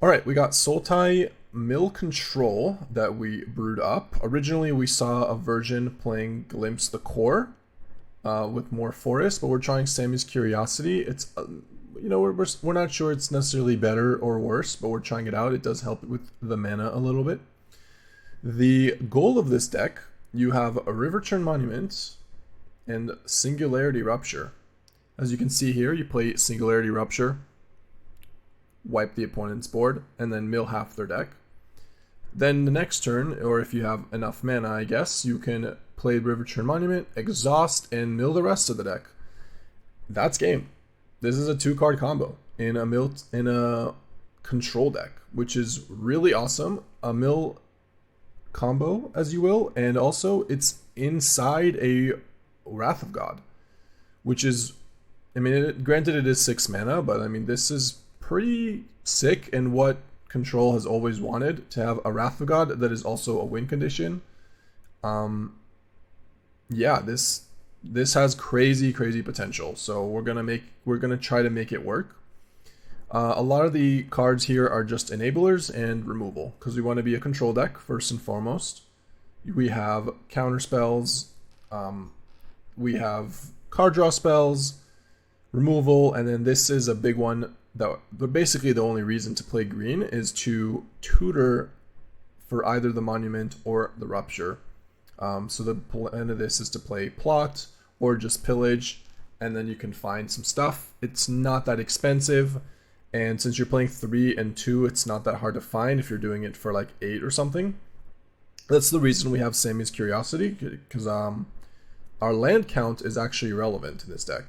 Alright, we got Sultai Mill Control that we brewed up. Originally, we saw a version playing Glimpse the Core with more forest, but we're trying Sami's Curiosity. It's, we're not sure it's necessarily better or worse, but we're trying it out. It does help with the mana a little bit. The goal of this deck, you have a Riverchurn Monument and Singularity Rupture. As you can see here, you play Singularity Rupture, wipe the opponent's board, and then mill half their deck. Then the next turn, or if you have enough mana, I guess, you can play Riverchurn Monument, exhaust, and mill the rest of the deck. That's game. This is a 2-card combo in a control deck, which is really awesome. A mill combo, as you will, and also it's inside a Wrath of God, which is, granted it is 6 mana, but this is pretty sick and what Control has always wanted, to have a Wrath of God that is also a win condition. Yeah, this has crazy potential. So we're gonna try to make it work. A lot of the cards here are just enablers and removal because we want to be a control deck first and foremost. We have counter spells, we have card draw spells, removal, and then this is a big one. Basically the only reason to play green is to tutor for either the monument or the rupture. So the plan of this is to play plot or just pillage, and then you can find some stuff. It's not that expensive, and since you're playing 3 and 2, it's not that hard to find if you're doing it for like 8 or something. That's the reason we have Sami's Curiosity, because our land count is actually relevant in this deck.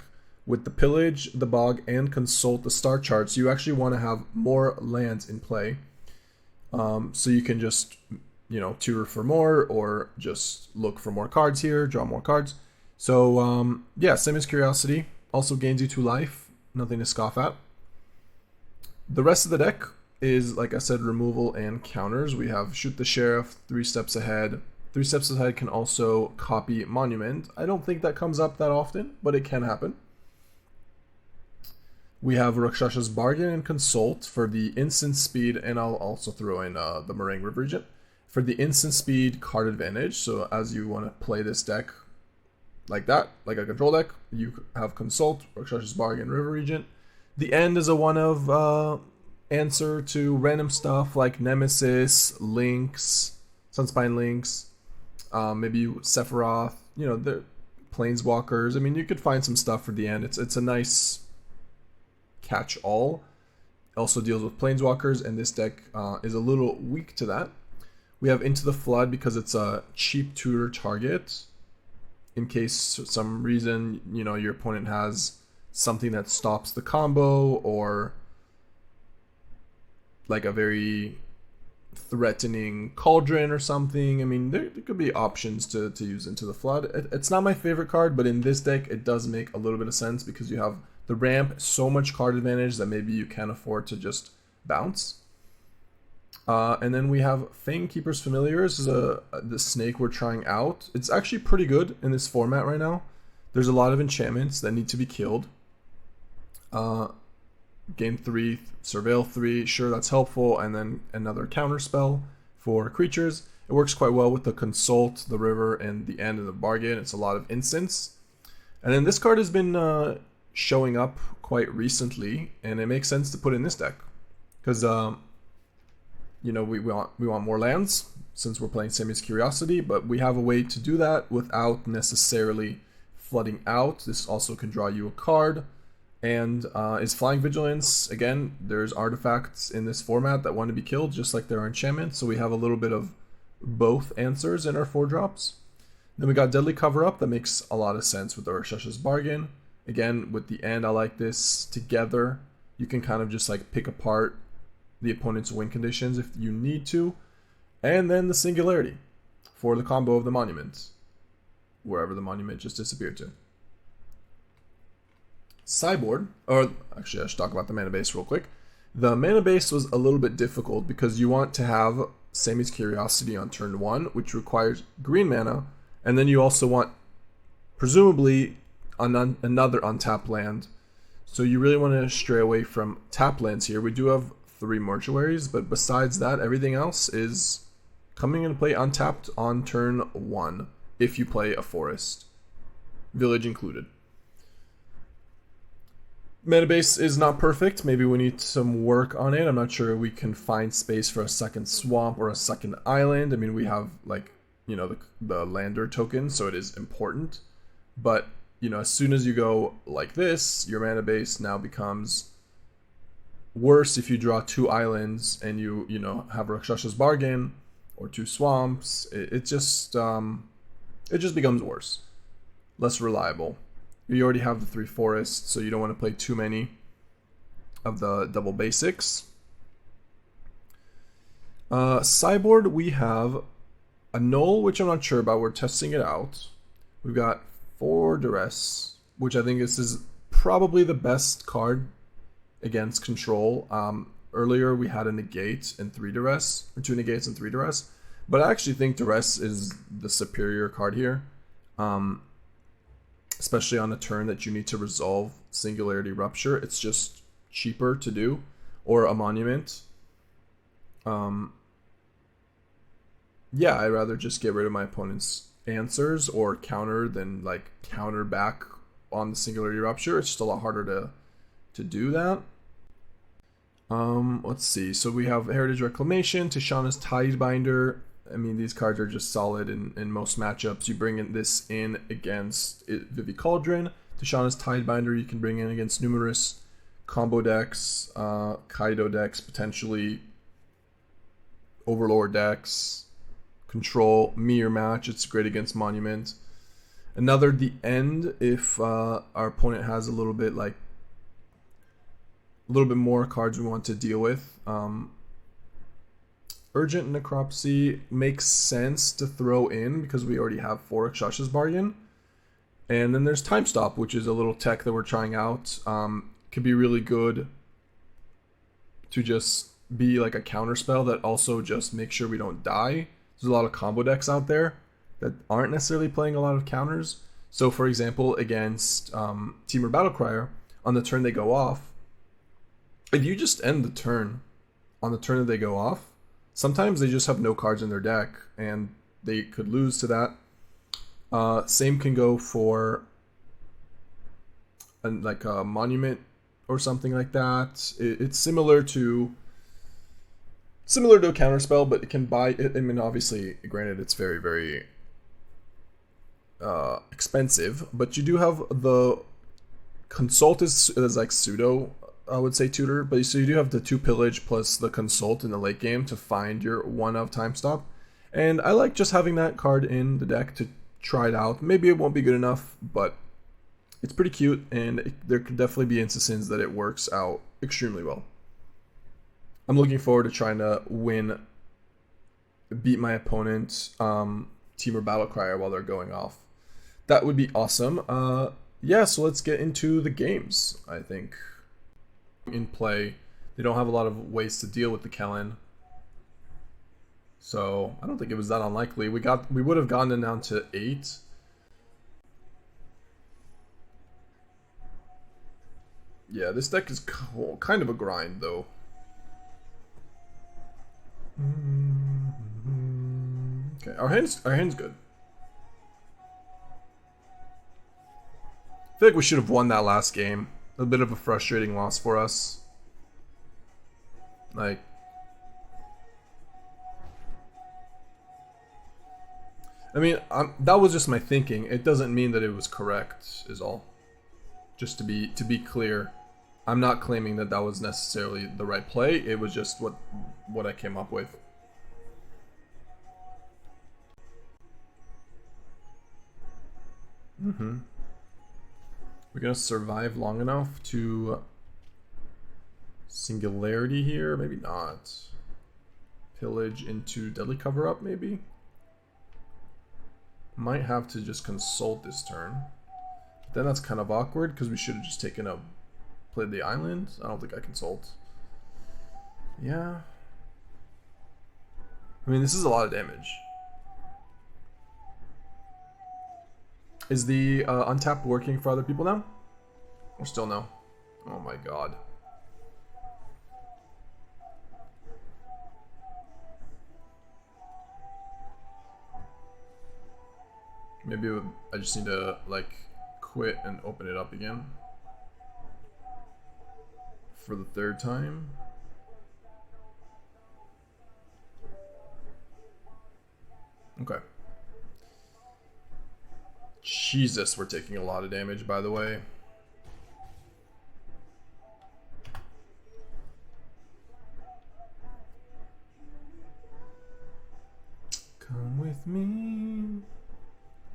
With the Pillage, the Bog, and Consult the star charts, you actually want to have more lands in play. So you can just, tutor for more, or just look for more cards here, draw more cards. So, yeah, Sami's Curiosity also gains you 2 life, nothing to scoff at. The rest of the deck is, like I said, removal and counters. We have Shoot the Sheriff, 3 steps ahead. 3 steps ahead can also copy Monument. I don't think that comes up that often, but it can happen. We have Rakshasa's Bargain and Consult for the instant speed, and I'll also throw in the Marang Regent for the instant speed card advantage. So as you want to play this deck like that, like a control deck, you have Consult, Rakshasa's Bargain, River Regent. The end is a one of answer to random stuff like Nemesis, Lynx, Sunspine Lynx, maybe Sephiroth, the Planeswalkers. You could find some stuff for the end. It's a nice catch-all. Also deals with Planeswalkers, and this deck is a little weak to that. We have Into the Flood because it's a cheap tutor target. In case for some reason, your opponent has something that stops the combo, or like a very threatening cauldron or something. There could be options to use Into the Flood. It's not my favorite card, but in this deck it does make a little bit of sense because you have the ramp, so much card advantage that maybe you can't afford to just bounce. And then we have Fangkeeper's Familiars, is the snake we're trying out. It's actually pretty good in this format right now. There's a lot of enchantments that need to be killed. Gain 3, Surveil 3, sure, that's helpful, and then another counter spell for creatures. It works quite well with the Consult, the River, and the End of the Bargain. It's a lot of instants. And then this card has been showing up quite recently, and it makes sense to put in this deck because we want more lands since we're playing Sami's Curiosity, but we have a way to do that without necessarily flooding out. This also can draw you a card, and is Flying Vigilance. Again, there's artifacts in this format that want to be killed just like there are enchantments, so we have a little bit of both answers in our 4 drops. Then we got Deadly Cover Up. That makes a lot of sense with the Rakshasa's Bargain. Again, with the end, I like this together. You can kind of just like pick apart the opponent's win conditions if you need to. And then the Singularity for the combo of the Monument, wherever the Monument just disappeared to. Sideboard, or actually I should talk about the mana base real quick. The mana base was a little bit difficult because you want to have Sami's Curiosity on turn 1, which requires green mana, and then you also want, presumably, another untapped land. So you really want to stray away from tap lands here. We do have 3 mortuaries, but besides that, everything else is coming into play untapped on turn 1 if you play a forest, village included. Mana base is not perfect. Maybe we need some work on it. I'm not sure we can find space for a second swamp or a second island. I mean, we have, like, you know, the lander token, so it is important. But, you know, as soon as you go like this, your mana base now becomes worse if you draw 2 islands and you know, have Rakshas's Bargain or 2 swamps. It just becomes worse. Less reliable. You already have the 3 forests, so you don't want to play too many of the double basics. Sideboard, we have Annul, which I'm not sure about. We're testing it out. We've got 4 Duress, which I think this is probably the best card against control. Earlier we had a Negate and 3 Duress, or 2 Negates and 3 Duress, but I actually think Duress is the superior card here. Especially on a turn that you need to resolve Singularity Rupture. It's just cheaper to do. Or a Monument. Yeah, I'd rather just get rid of my opponent's answers or counter than, like, counter back on the Singularity Rupture. It's just a lot harder to do that. Let's see. So we have Heritage Reclamation, Tishana's Tidebinder. I mean, these cards are just solid in most matchups. You bring this in against Vivi Cauldron. Tishana's Tidebinder you can bring in against numerous combo decks, Kaido decks, potentially Overlord decks, Control, Mirror Match. It's great against Monument. Another The End if our opponent has a little bit more cards we want to deal with. Urgent Necropsy makes sense to throw in because we already have 4 Rakshas's Bargain. And then there's Time Stop, which is a little tech that we're trying out. Could be really good to just be like a counter spell that also just makes sure we don't die. There's a lot of combo decks out there that aren't necessarily playing a lot of counters. So for example, against Temur Battlecrier, on the turn they go off, if you just end the turn on the turn that they go off, sometimes they just have no cards in their deck, and they could lose to that. Same can go for like a Monument or something like that. It's similar to a counterspell, but it can buy it. I mean, obviously, granted, it's very, very expensive, but you do have the Consult is like pseudo, I would say, tutor, but so you do have the 2 Pillage plus the Consult in the late game to find your 1 of Time Stop. And I like just having that card in the deck to try it out. Maybe it won't be good enough, but it's pretty cute, and there could definitely be instances that it works out extremely well. I'm looking forward to trying to beat my opponent, Temur Battlecrier, while they're going off. That would be awesome. Yeah, so let's get into the games, I think. In play, they don't have a lot of ways to deal with the Kellan, so I don't think it was that unlikely. We would have gotten it down to 8. Yeah, this deck is kind of a grind though. Okay, our hand's good. I feel like we should have won that last game. A bit of a frustrating loss for us. Like, I mean, that was just my thinking. It doesn't mean that it was correct, is all. Just to be clear, I'm not claiming that was necessarily the right play. It was just what I came up with. We're gonna survive long enough to Singularity here, maybe not. Pillage into Deadly Cover-Up, maybe? Might have to just Consult this turn. But then that's kind of awkward, because we should have just played the island. I don't think I Consult. Yeah. I mean, this is a lot of damage. Is the untapped working for other people now? Or still no? Oh my god. Maybe I just need to like quit and open it up again for the third time. Okay. Jesus, we're taking a lot of damage, by the way. Come with me.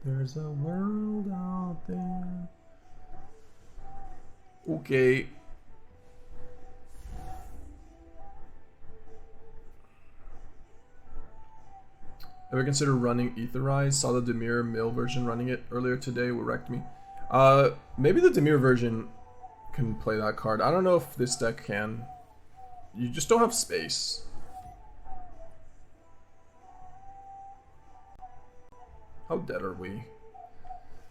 There's a world out there. Okay. Ever consider running Aetherize? Saw the Dimir Mill version running it earlier today. What wrecked me? Maybe the Dimir version can play that card. I don't know if this deck can. You just don't have space. How dead are we?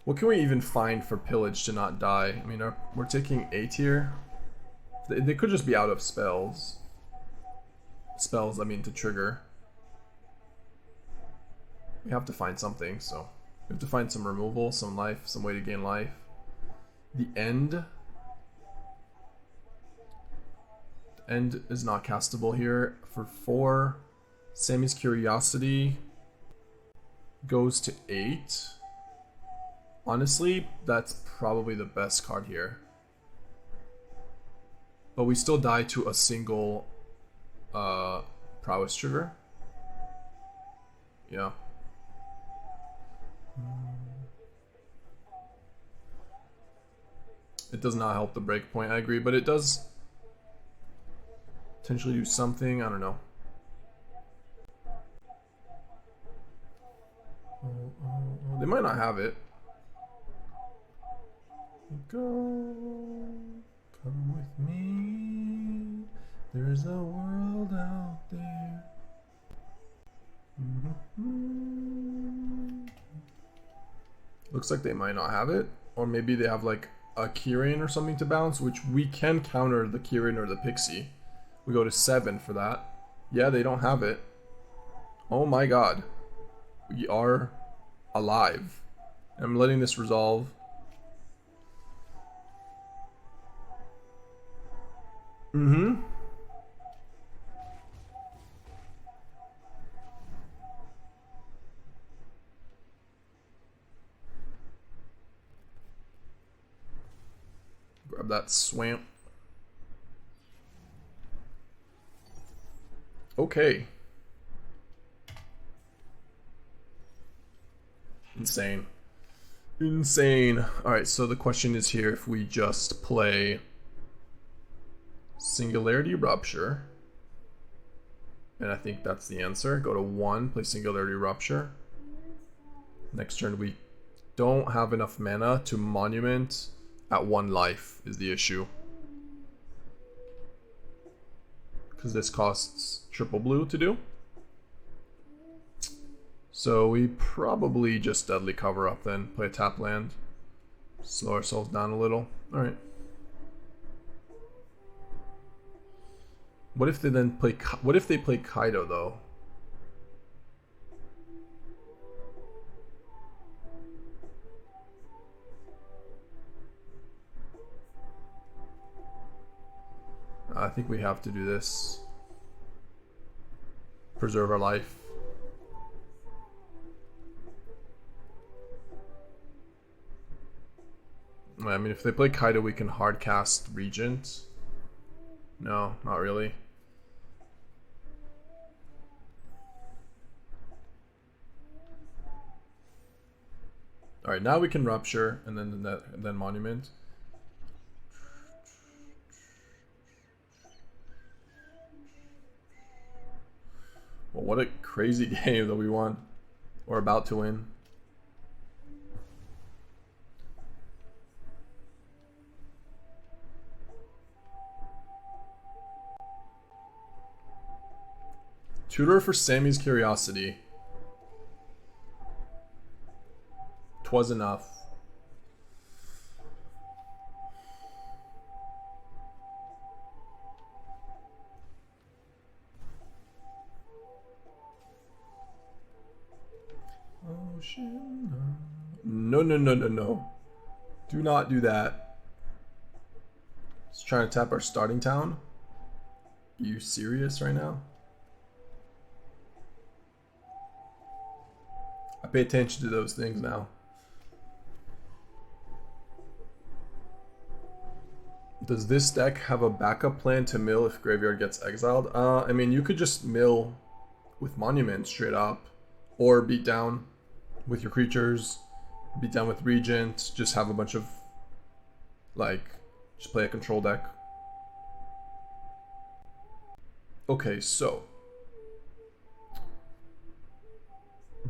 What can we even find for Pillage to not die? I mean, we're taking 8 here. They could just be out of spells. Spells, I mean, to trigger. We have to find something, so we have to find some removal, some life, some way to gain life. The end. The end is not castable here. For 4, Sami's Curiosity goes to 8. Honestly, that's probably the best card here. But we still die to a single prowess trigger. Yeah. It does not help the breakpoint, I agree, but it does potentially do something, I don't know. They might not have it. Go, come with me. There's a world out there. Looks like they might not have it, or maybe they have like a Kirin or something to bounce, which we can counter the Kirin or the Pixie. We go to 7 for that. Yeah, they don't have it. Oh my god. We are alive. I'm letting this resolve. Grab that swamp. Okay. Insane. Insane. Alright, so the question is here if we just play Singularity Rupture. And I think that's the answer. Go to 1, play Singularity Rupture. Next turn we don't have enough mana to Monument at 1 life is the issue. Because this costs triple blue to do. So we probably just Deadly Cover up then. Play a tap land. Slow ourselves down a little. Alright. What if they then play... What if they play Kaido though? I think we have to do this. Preserve our life. I mean, if they play Kaido, we can hard cast Regent. No, not really. Alright, now we can Rupture and then Monument. Well, what a crazy game that we won. Or about to win. Tutor for Sami's Curiosity. 'Twas enough. Ocean. No, no, no, no, no. Do not do that. Just trying to tap our starting town. Are you serious right now? I pay attention to those things now. Does this deck have a backup plan to mill if graveyard gets exiled? I mean, you could just mill with Monument straight up, or beat down with your creatures, beat down with Regent, just have a bunch of, like, just play a control deck. Okay, so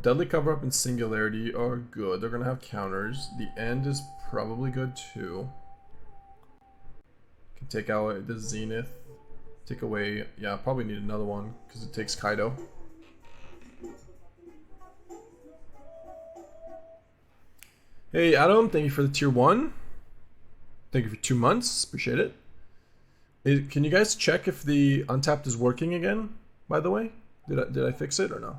Deadly Cover-Up and Singularity are good. They're gonna have counters. The End is probably good too. Can take out the Zenith. Take away, yeah, probably need another one because it takes Kaido. Hey Adam, thank you for the tier 1. Thank you for 2 months, appreciate it. Can you guys check if the Untapped is working again, by the way? Did I fix it or no?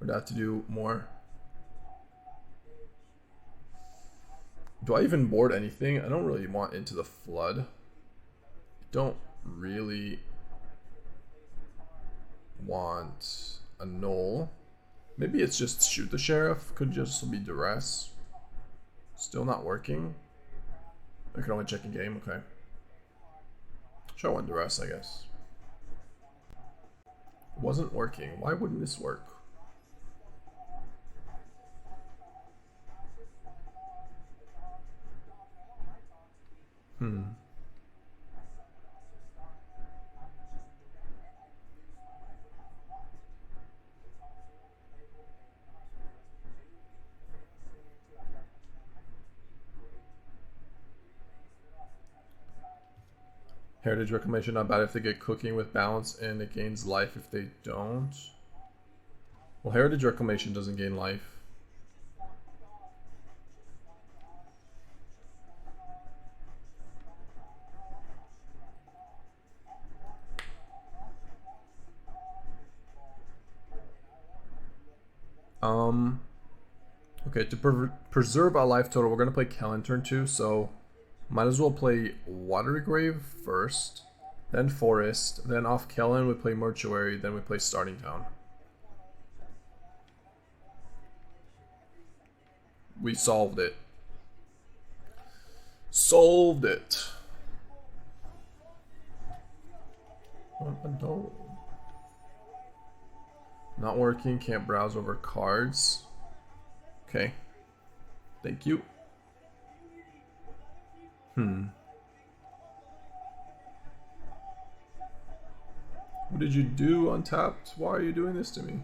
Or do I have to do more? Do I even board anything? I don't really want Into the Flood. Don't really want Annul. Maybe it's just Shoot the Sheriff. Could just be Duress. Still not working. I can only check in game, okay. Show one Duress, I guess. Wasn't working. Why wouldn't this work? Heritage Reclamation, not bad if they get cooking with balance and it gains life if they don't. Well, Heritage Reclamation doesn't gain life. Okay, to preserve our life total, we're going to play Kellan turn 2, so might as well play Watery Grave first, then Forest, then off Kellan we play Mortuary, then we play Starting Town. We solved it. Solved it. Not working, can't browse over cards. Okay. Thank you. What did you do, Untapped? Why are you doing this to me?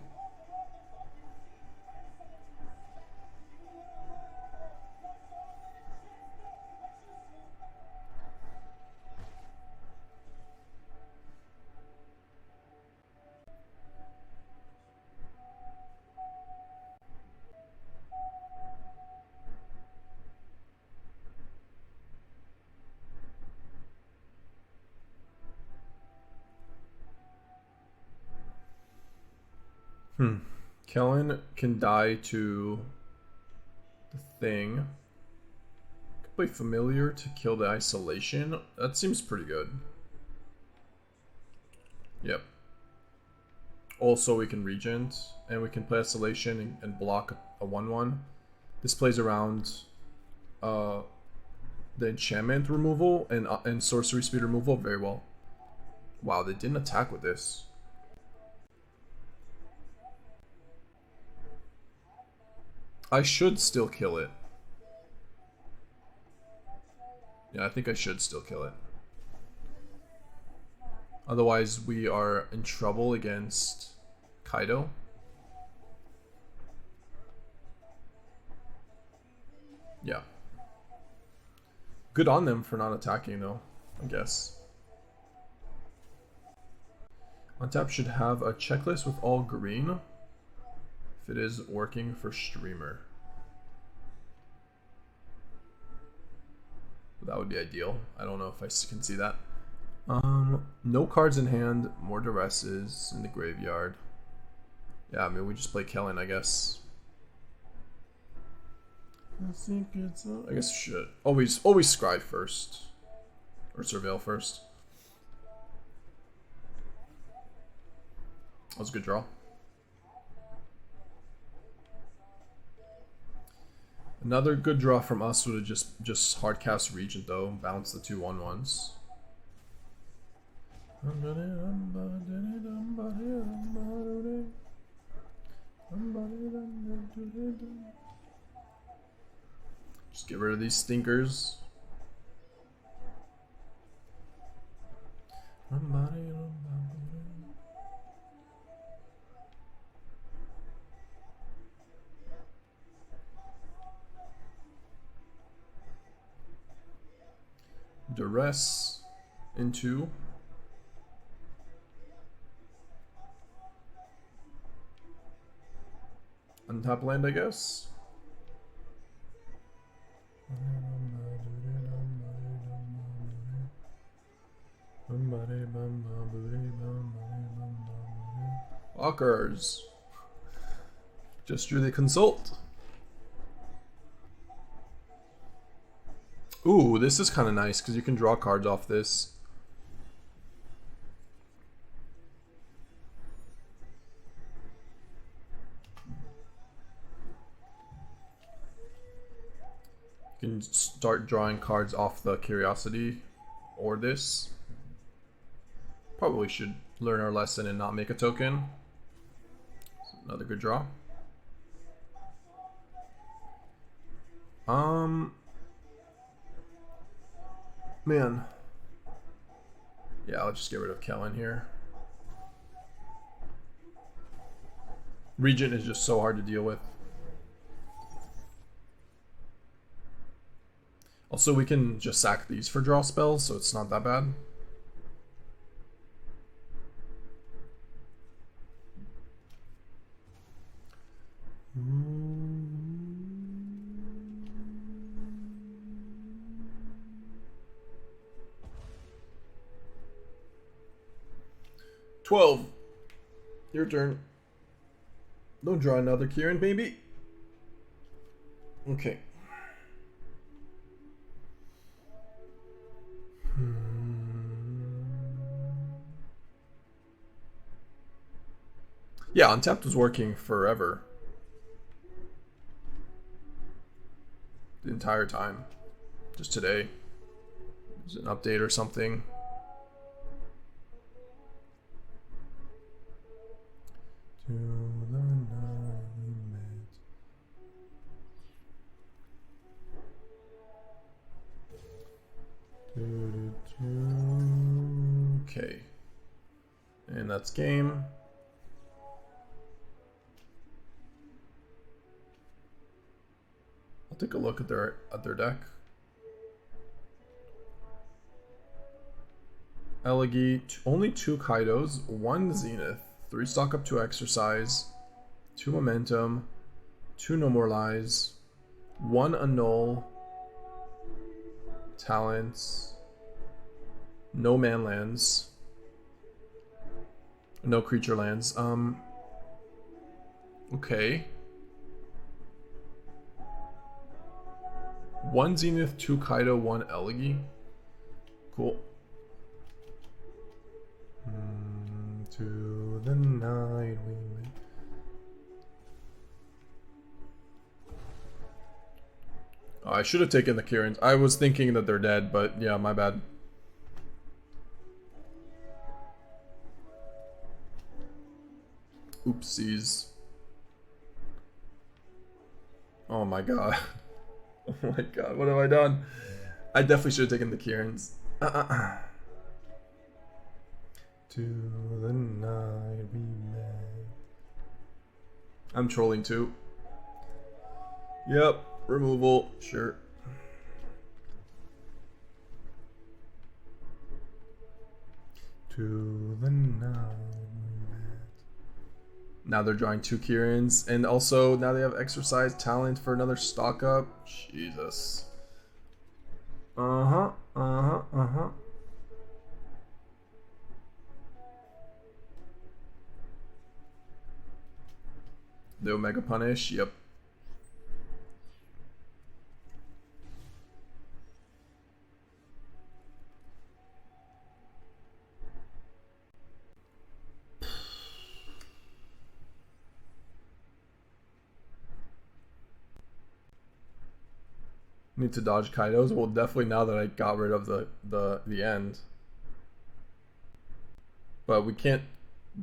Kellan can die to the thing. Could play Familiar to kill the Isolation. That seems pretty good. Yep. Also, we can Regent, and we can play Isolation and block a 1/1. This plays around the enchantment removal and sorcery speed removal very well. Wow, they didn't attack with this. I should still kill it. Yeah, I think I should still kill it. Otherwise, we are in trouble against Kaido. Yeah. Good on them for not attacking, though, I guess. Untap should have a checklist with all green. If it is working for streamer. That would be ideal. I don't know if I can see that. No cards in hand, more Duresses in the graveyard. Yeah, I mean, we just play Kellan, I guess. I guess shit. Always scry first. Or surveil first. That was a good draw. Another good draw from us would have just hardcast Regent though, bounce the 2/1/1s. Just get rid of these stinkers. Duress into untap land, I guess. Walkers. Just drew the consult. Ooh, this is kind of nice because you can draw cards off this. You can start drawing cards off the Curiosity or this. Probably should learn our lesson and not make a token. Another good draw. Man. Yeah, I'll just get rid of Kellan here. Regent is just so hard to deal with. Also, we can just sack these for draw spells, so it's not that bad. Your turn. Don't draw another Kieran, baby. Okay. Yeah, Untapped was working forever. The entire time. Just today. There's an update or something. To the night we met. Okay. And that's game. I'll take a look at their deck. Elegy, only 2 Kaidos, 1 Zenith, 3 stock up, 2 exercise, 2 momentum, 2 no more lies, 1 annul, talents, no man lands, no creature lands. Okay. 1 Zenith, 2 Kaido, 1 Elegy. Cool. To the night we met. Oh, I should have taken the Kirans. I was thinking that they're dead, but yeah, my bad. Oopsies. Oh my god. Oh my god, what have I done? I definitely should have taken the Kirans. To the night we met. I'm trolling too. Yep, removal, sure. To the night we met. Now they're drawing 2 Kirans, and also now they have exercise talent for another stock up. Jesus. The Omega Punish, yep. Need to dodge Kaidos? Well, definitely now that I got rid of the end. But we can't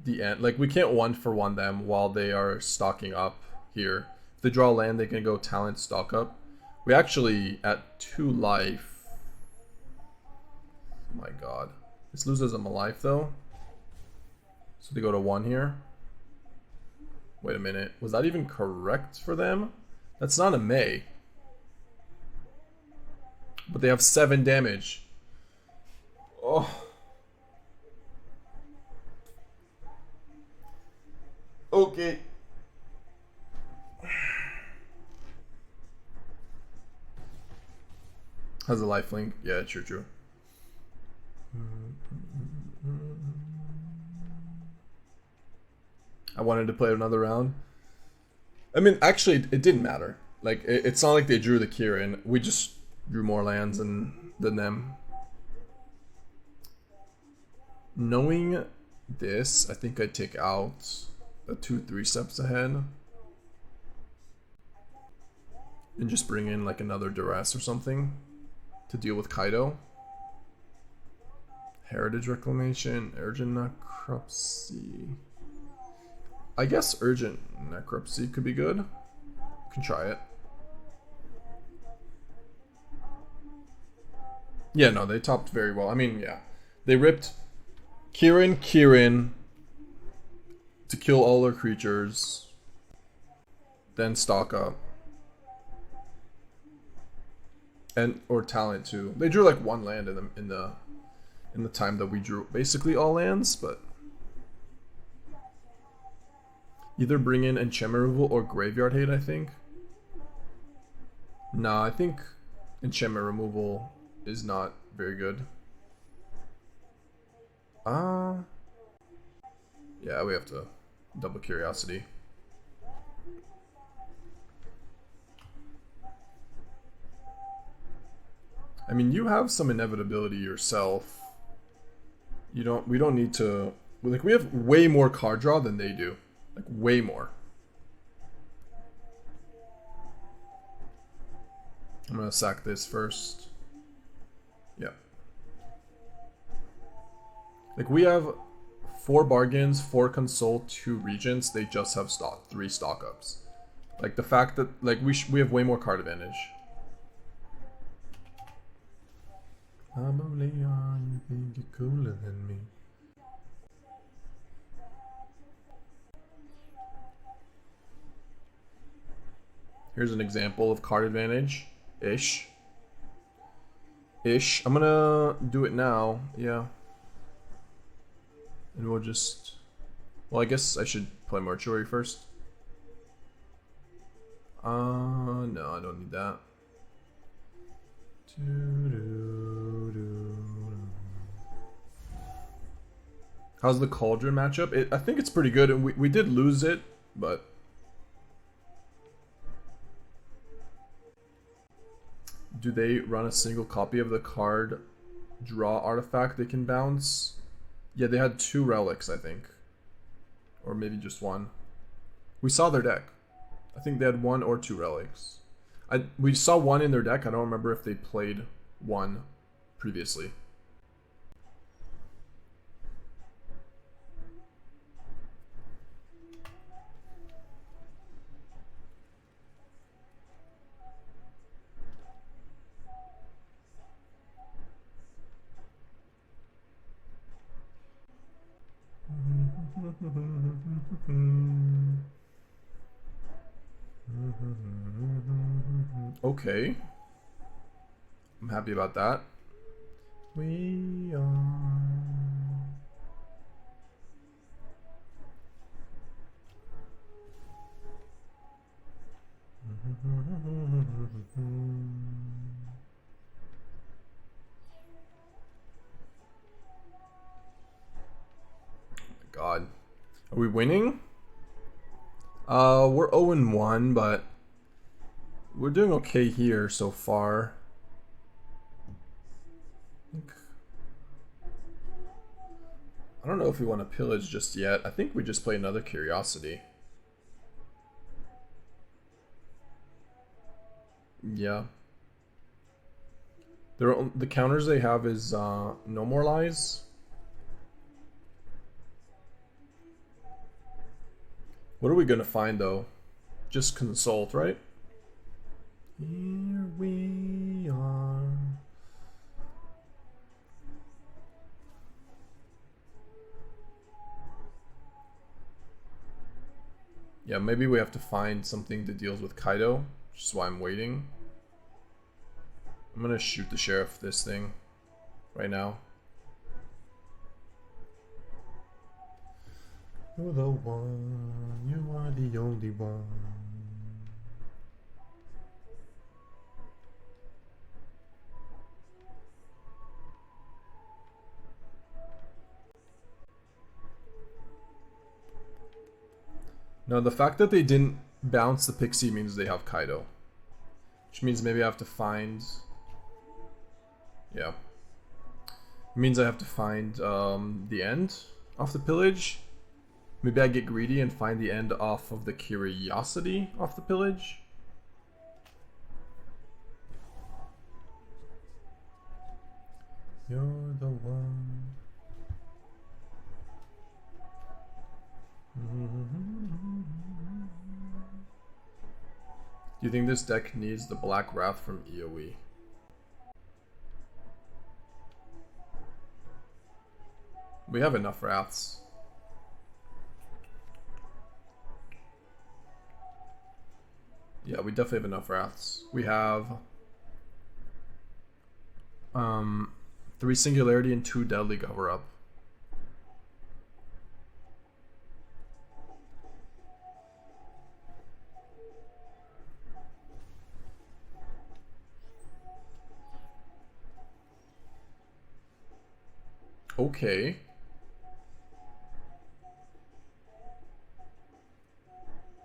we can't 1-for-1 them while they are stocking up here. If they draw land, they can go talent, stock up. We actually, at 2 life... Oh my god. This loses them a life though. So they go to 1 here. Wait a minute. Was that even correct for them? That's not a May. But they have 7 damage. Oh. Okay. Has a lifelink? Yeah, true. I wanted to play another round. I mean, actually, it didn't matter. Like, it's not like they drew the Kirin. We just drew more lands than them. Knowing this, I think I'd take out a 2-3 steps ahead. And just bring in like another Duress or something to deal with Kaido. Heritage Reclamation, Urgent Necropsy. I guess Urgent Necropsy could be good. You can try it. Yeah, no, they topped very well. I mean, yeah. They ripped Kirin to kill all their creatures. Then stock up. And or talent too. They drew like 1 land in the time that we drew basically all lands, but either bring in enchantment removal or graveyard hate, I think. Nah, I think enchantment removal is not very good. Yeah, we have to double curiosity. I mean, you have some inevitability yourself. We don't need to, like, we have way more card draw than they do. Like, way more. I'm gonna sack this first. Yeah. Like, we have 4 bargains, 4 consult, 2 regents. They just have 3 stock ups. Like, the fact that, like, we have way more card advantage. I'm only on, you think you're cooler than me. Here's an example of card advantage. Ish. I'm gonna do it now, yeah. And we'll just... Well, I guess I should play Mortuary first. No, I don't need that. How's the Cauldron matchup? I think it's pretty good, and we did lose it, but... Do they run a single copy of the card draw artifact they can bounce? Yeah, they had 2 relics, I think. Or maybe just 1. We saw their deck. I think they had 1 or 2 relics. We saw 1 in their deck. I don't remember if they played 1 previously. Okay. I'm happy about that. We are... God. Are we winning? We're 0-1, but we're doing okay here so far. I don't know if we want to pillage just yet. I think we just play another curiosity. Yeah. The counters they have is no more lies. What are we gonna find though? Just consult, right? Here we are. Yeah, maybe we have to find something that deals with Kaido, which is why I'm waiting. I'm gonna shoot the sheriff this thing right now. You're the one, you are the only one. Now the fact that they didn't bounce the pixie means they have Kaido. Which means maybe I have to find... Yeah. It means I have to find the end off the pillage. Maybe I get greedy and find the end off of the curiosity off the pillage. You're the one. Do you think this deck needs the Black Wrath from EOE? We have enough Wraths. Yeah, we definitely have enough Wraths. We have 3 Singularity and 2 Deadly Cover-Up. Okay.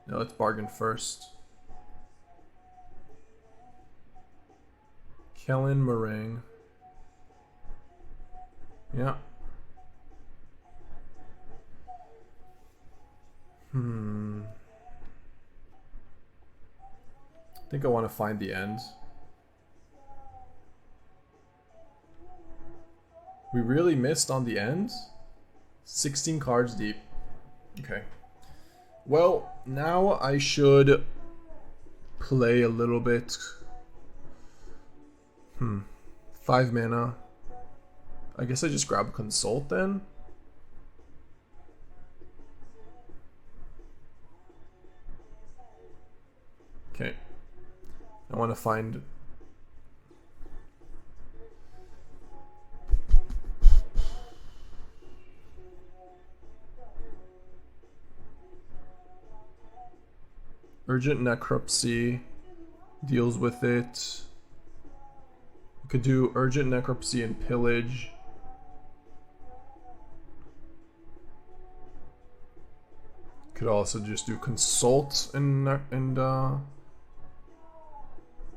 Now let's bargain first. Kellan, Marang. Yeah. I think I want to find the end. We really missed on the end? 16 cards deep. Okay. Well, now I should play a little bit. 5 mana. I guess I just grab Consult then. Okay. I want to find... Urgent Necropsy deals with it. We could do Urgent Necropsy and Pillage. Could also just do Consult and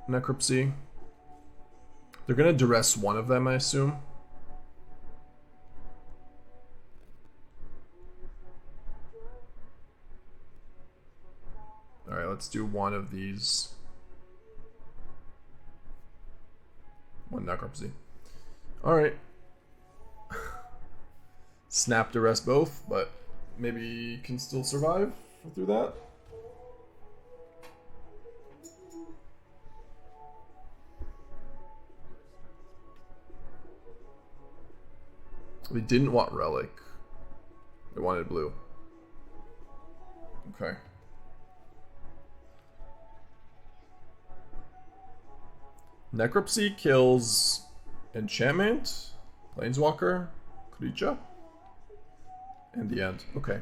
Necropsy. They're gonna duress one of them, I assume. Alright, let's do one of these. One Necropsy. Alright. Snap duress both, but maybe can still survive through that. They didn't want Relic. They wanted blue. Okay. Necropsy kills Enchantment, Planeswalker, Creature, and the end. Okay.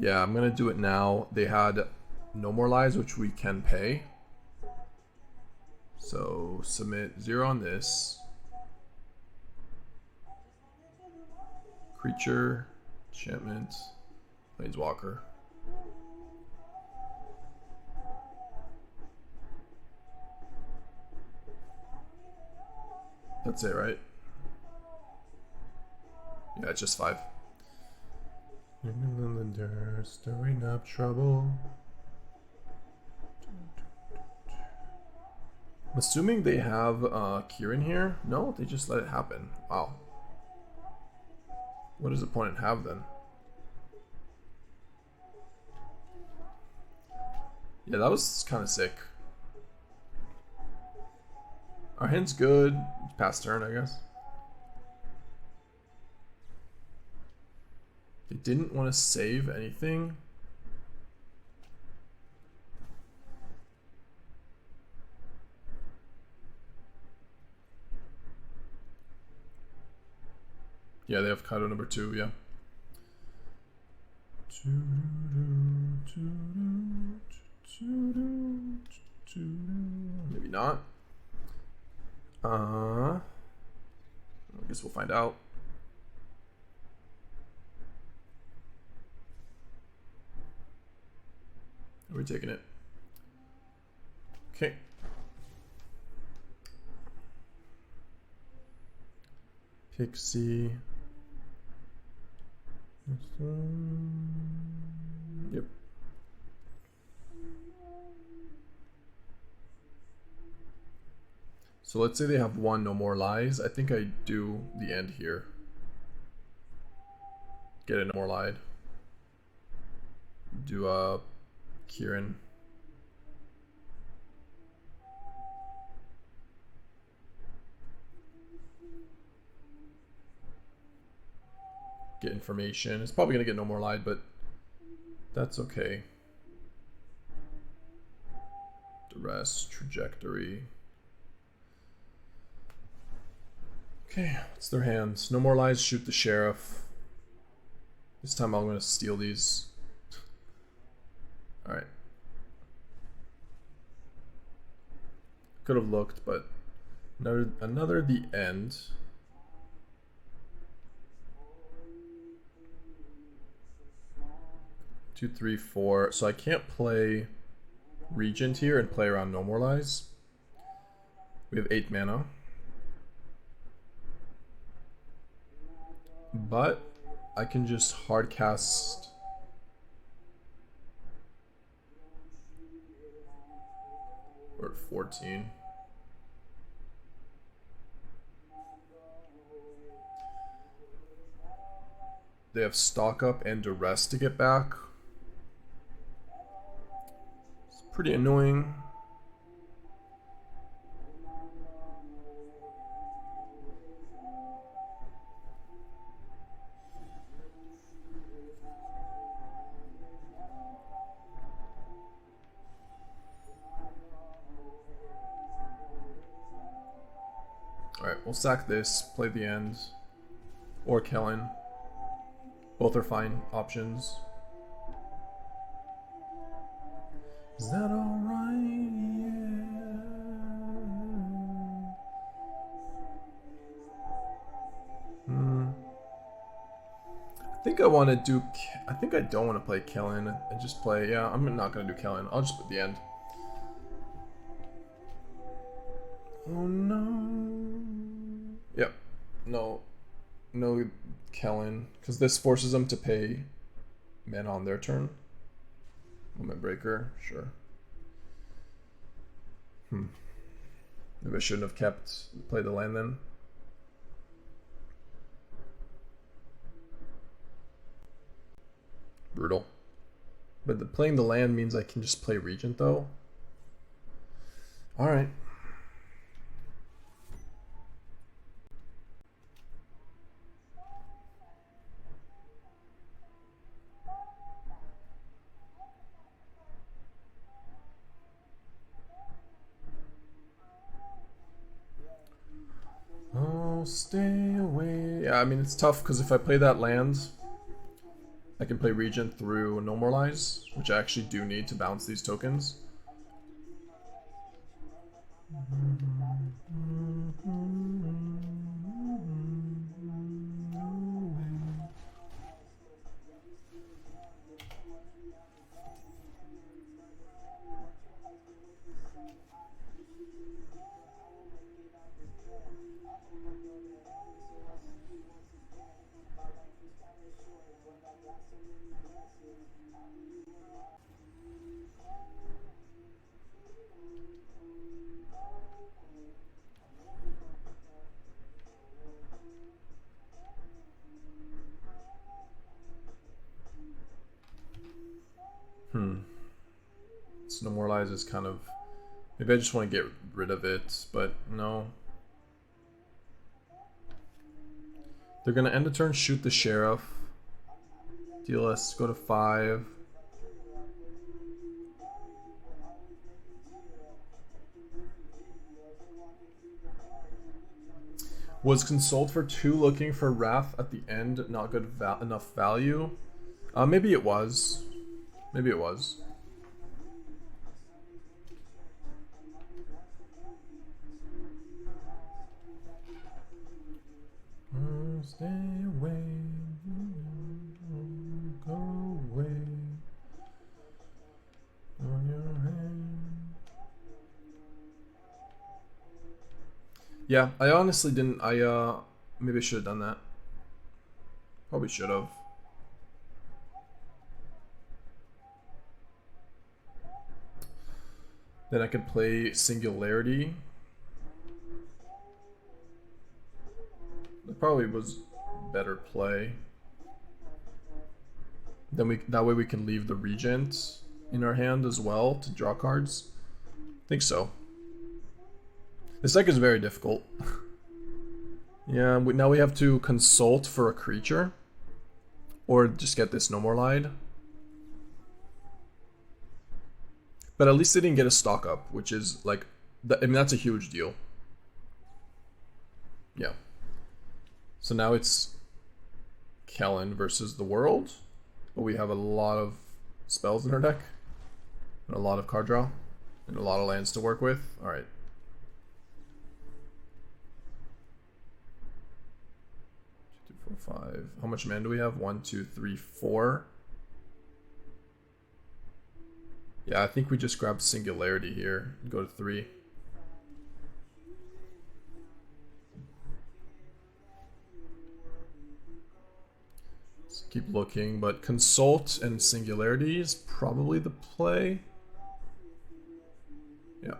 Yeah, I'm gonna do it now. They had no more lives, which we can pay. So submit 0 on this. Creature, enchantment, Planeswalker. That's it, right? Yeah, it's just 5. In the dirt, stirring up trouble. I'm assuming they have Kieran here. No, they just let it happen. Wow. What does opponent have then? Yeah, that was kind of sick. Our hand's good. Past turn, I guess. They didn't want to save anything. Yeah, they have Kaido number 2, yeah. Maybe not. I guess we'll find out. We're taking it. Okay. Pixie. Yep. So let's say they have 1 No More Lies. I think I do the end here. Get a No More Lied. Do Kieran. Get information. It's probably gonna get No More Lied, but that's okay. Duress, trajectory. Okay, what's their hands? No More Lies, shoot the sheriff. This time I'm gonna steal these. Alright. Could have looked, but another the end. Two, three, four. So I can't play Regent here and play around No More Lies. We have 8 mana. But I can just hard cast. We're at 14. They have stock up and Duress to get back. It's pretty annoying. Alright, we'll sack this, play the end. Or Kellan. Both are fine options. Is that alright? Yeah. I think I want to do. I think I don't want to play Kellan and just play. Yeah, I'm not going to do Kellan. I'll just put the end. Oh no. Yep. No. No Kellan. Because this forces them to pay mana on their turn. Moment Breaker. Sure. Maybe I shouldn't have played the land then. Brutal. But playing the land means I can just play Regent though. Alright. Oh, stay away. Yeah, I mean, it's tough because if I play that land, I can play Regent through No More Lies, which I actually do need to bounce these tokens. Demoralize is kind of... Maybe I just want to get rid of it, but no. They're going to end the turn, shoot the Sheriff. Deal us, go to 5. Was Consult for 2 looking for Wrath at the end not good enough value? Maybe it was. Maybe it was. Stay away. Go away. On your hand. Yeah, I honestly didn't. Maybe I should have done that. Probably should have. Then I could play Singularity. That probably was better play. Then that way we can leave the Regent in our hand as well to draw cards. I think so. This deck is very difficult. Yeah, now we have to consult for a creature. Or just get this No More Lied. But at least they didn't get a stock up, which is like... I mean, that's a huge deal. Yeah. So now it's Kellan versus the world. But we have a lot of spells in our deck. And a lot of card draw. And a lot of lands to work with. Alright. Five. How much mana do we have? 1, 2, 3, 4. Yeah, I think we just grab Singularity here and go to 3. Let's keep looking, but Consult and Singularity is probably the play. Yeah.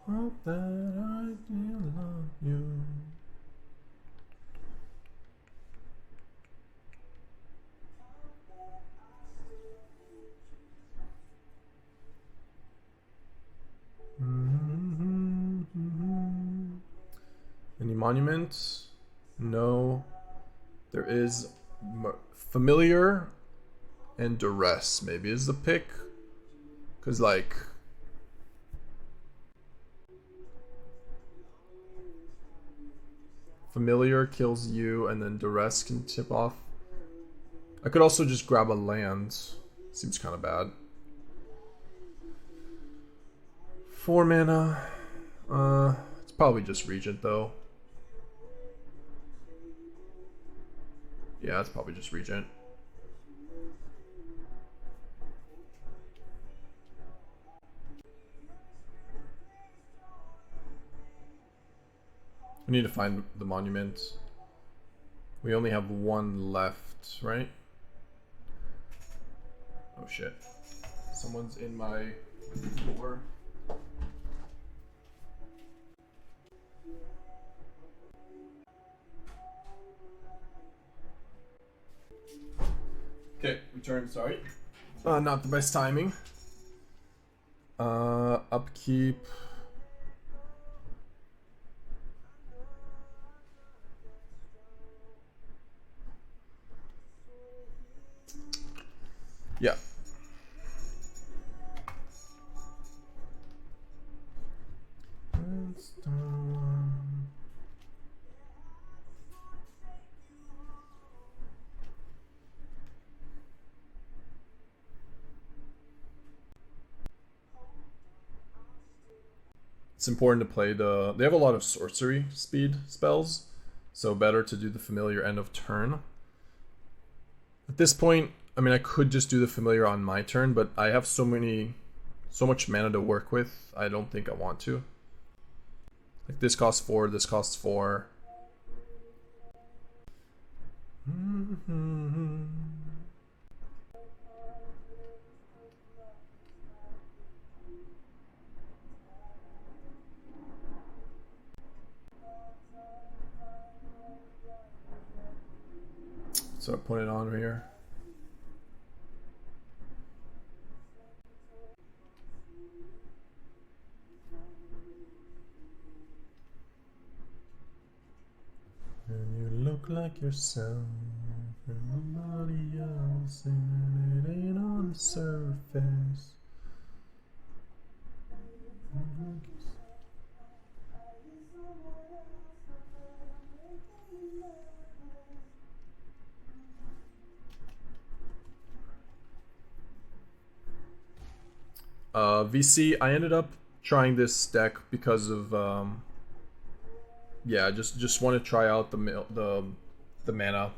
Hope that I still love you. Any monuments? No. There is Familiar and Duress maybe is the pick. Because like... Familiar kills you and then Duress can tip off. I could also just grab a land. Seems kind of bad. 4 mana. It's probably just Regent though. Yeah, it's probably just Regent. We need to find the monument. We only have 1 left, right? Oh shit. Someone's in my door. Okay, return, sorry. Not the best timing. Upkeep. Yeah. It's important to play the... They have a lot of sorcery speed spells, so better to do the Familiar end of turn. At this point, I mean, I could just do the Familiar on my turn, but I have so much mana to work with, I don't think I want to. Like, this costs 4, this costs 4. So I put it on right here. And you look like yourself, and nobody else, and it ain't on the surface. VC, I ended up trying this deck because of yeah, just want to try out the mana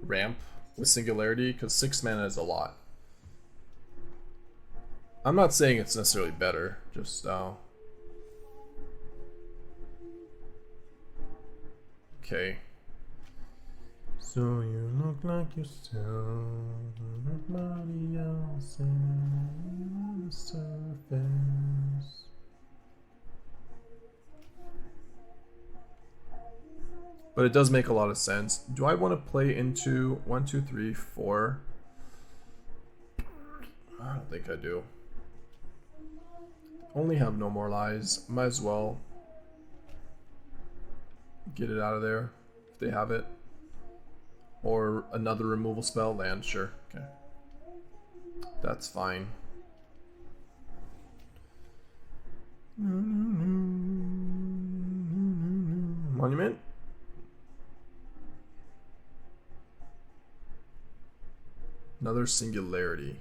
ramp with Singularity, because 6 mana is a lot. I'm not saying it's necessarily better, just okay. So you look like yourself, nobody else on the surface. But it does make a lot of sense. Do I want to play into 1, 2, 3, 4? I don't think I do. Only have No More Lies. Might as well get it out of there if they have it. Or another removal spell, land, sure. Okay. That's fine. Monument? Another Singularity.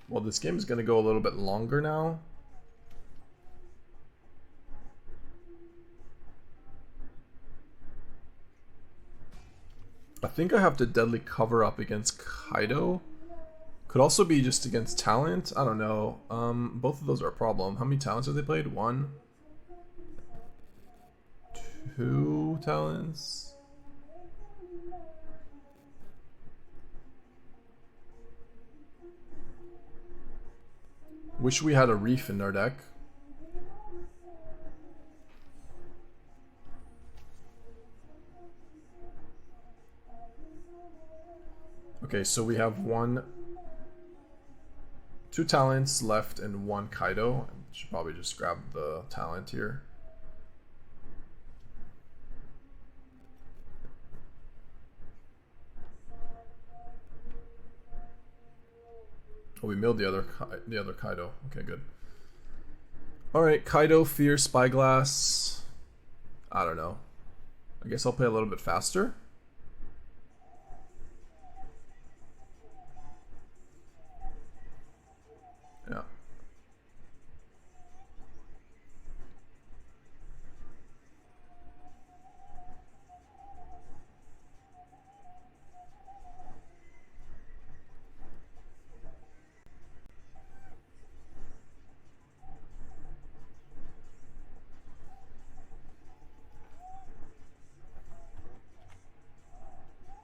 Well, this game is going to go a little bit longer now. I think I have to deadly cover up against Kaido. Could also be just against talent. I don't know. Both of those are a problem. How many talents have they played? 1, 2 talents. Wish we had a reef in our deck. Okay, so we have 2 talents left and 1 Kaido. Should probably just grab the talent here. Oh, we milled the other Kaido. Okay, good. All right, Kaido, Fear, Spyglass. I don't know. I guess I'll play a little bit faster. Yeah.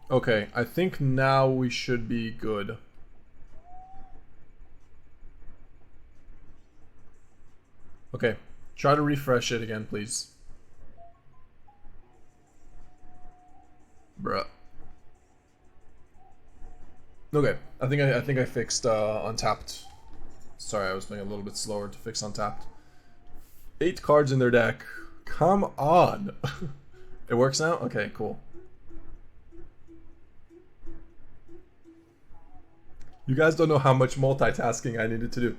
Okay, I think now we should be good. Okay, try to refresh it again, please. Bruh. Okay, I think I fixed Untapped. Sorry, I was playing a little bit slower to fix Untapped. 8 cards in their deck. Come on. It works now? Okay, cool. You guys don't know how much multitasking I needed to do.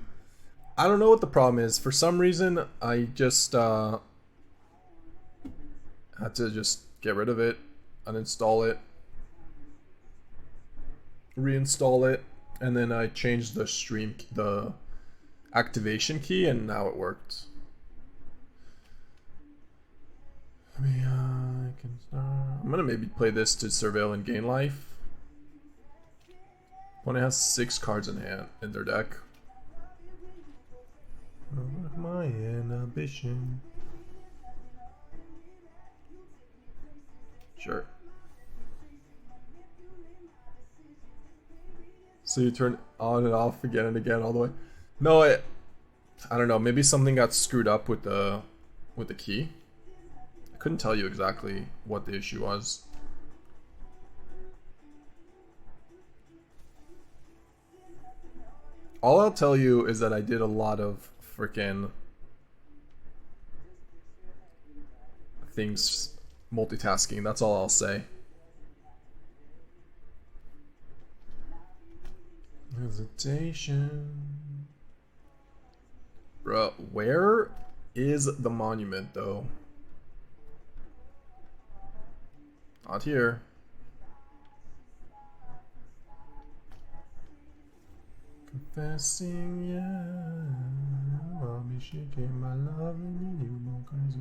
I don't know what the problem is. For some reason, I just had to just get rid of it, uninstall it, reinstall it, and then I changed the activation key, and now it worked. I'm gonna maybe play this to surveil and gain life. Opponent has 6 cards in hand in their deck. My inhibition. Sure. So you turn on and off again and again all the way. No, I don't know. Maybe something got screwed up with the with the key. I couldn't tell you exactly what the issue was. All I'll tell you is that I did a lot of freaking things multitasking. That's all I'll say. Hesitation. Bro, where is the monument though? Not here. Confessing, yeah, I'll be shaking my love and you won't crazy.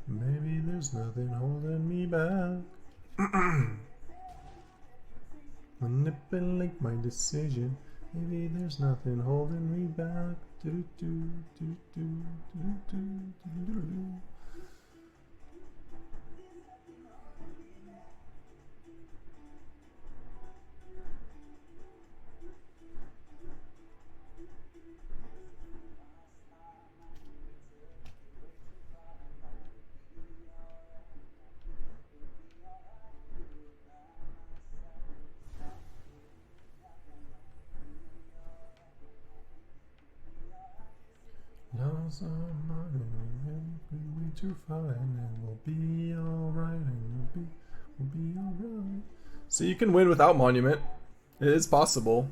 Maybe there's nothing holding me back. Manipulate my decision. Maybe there's nothing holding me back. Do do do do do do do do do. Way too fine, and we'll be alright, and we'll be alright. So you can win without monument. It is possible.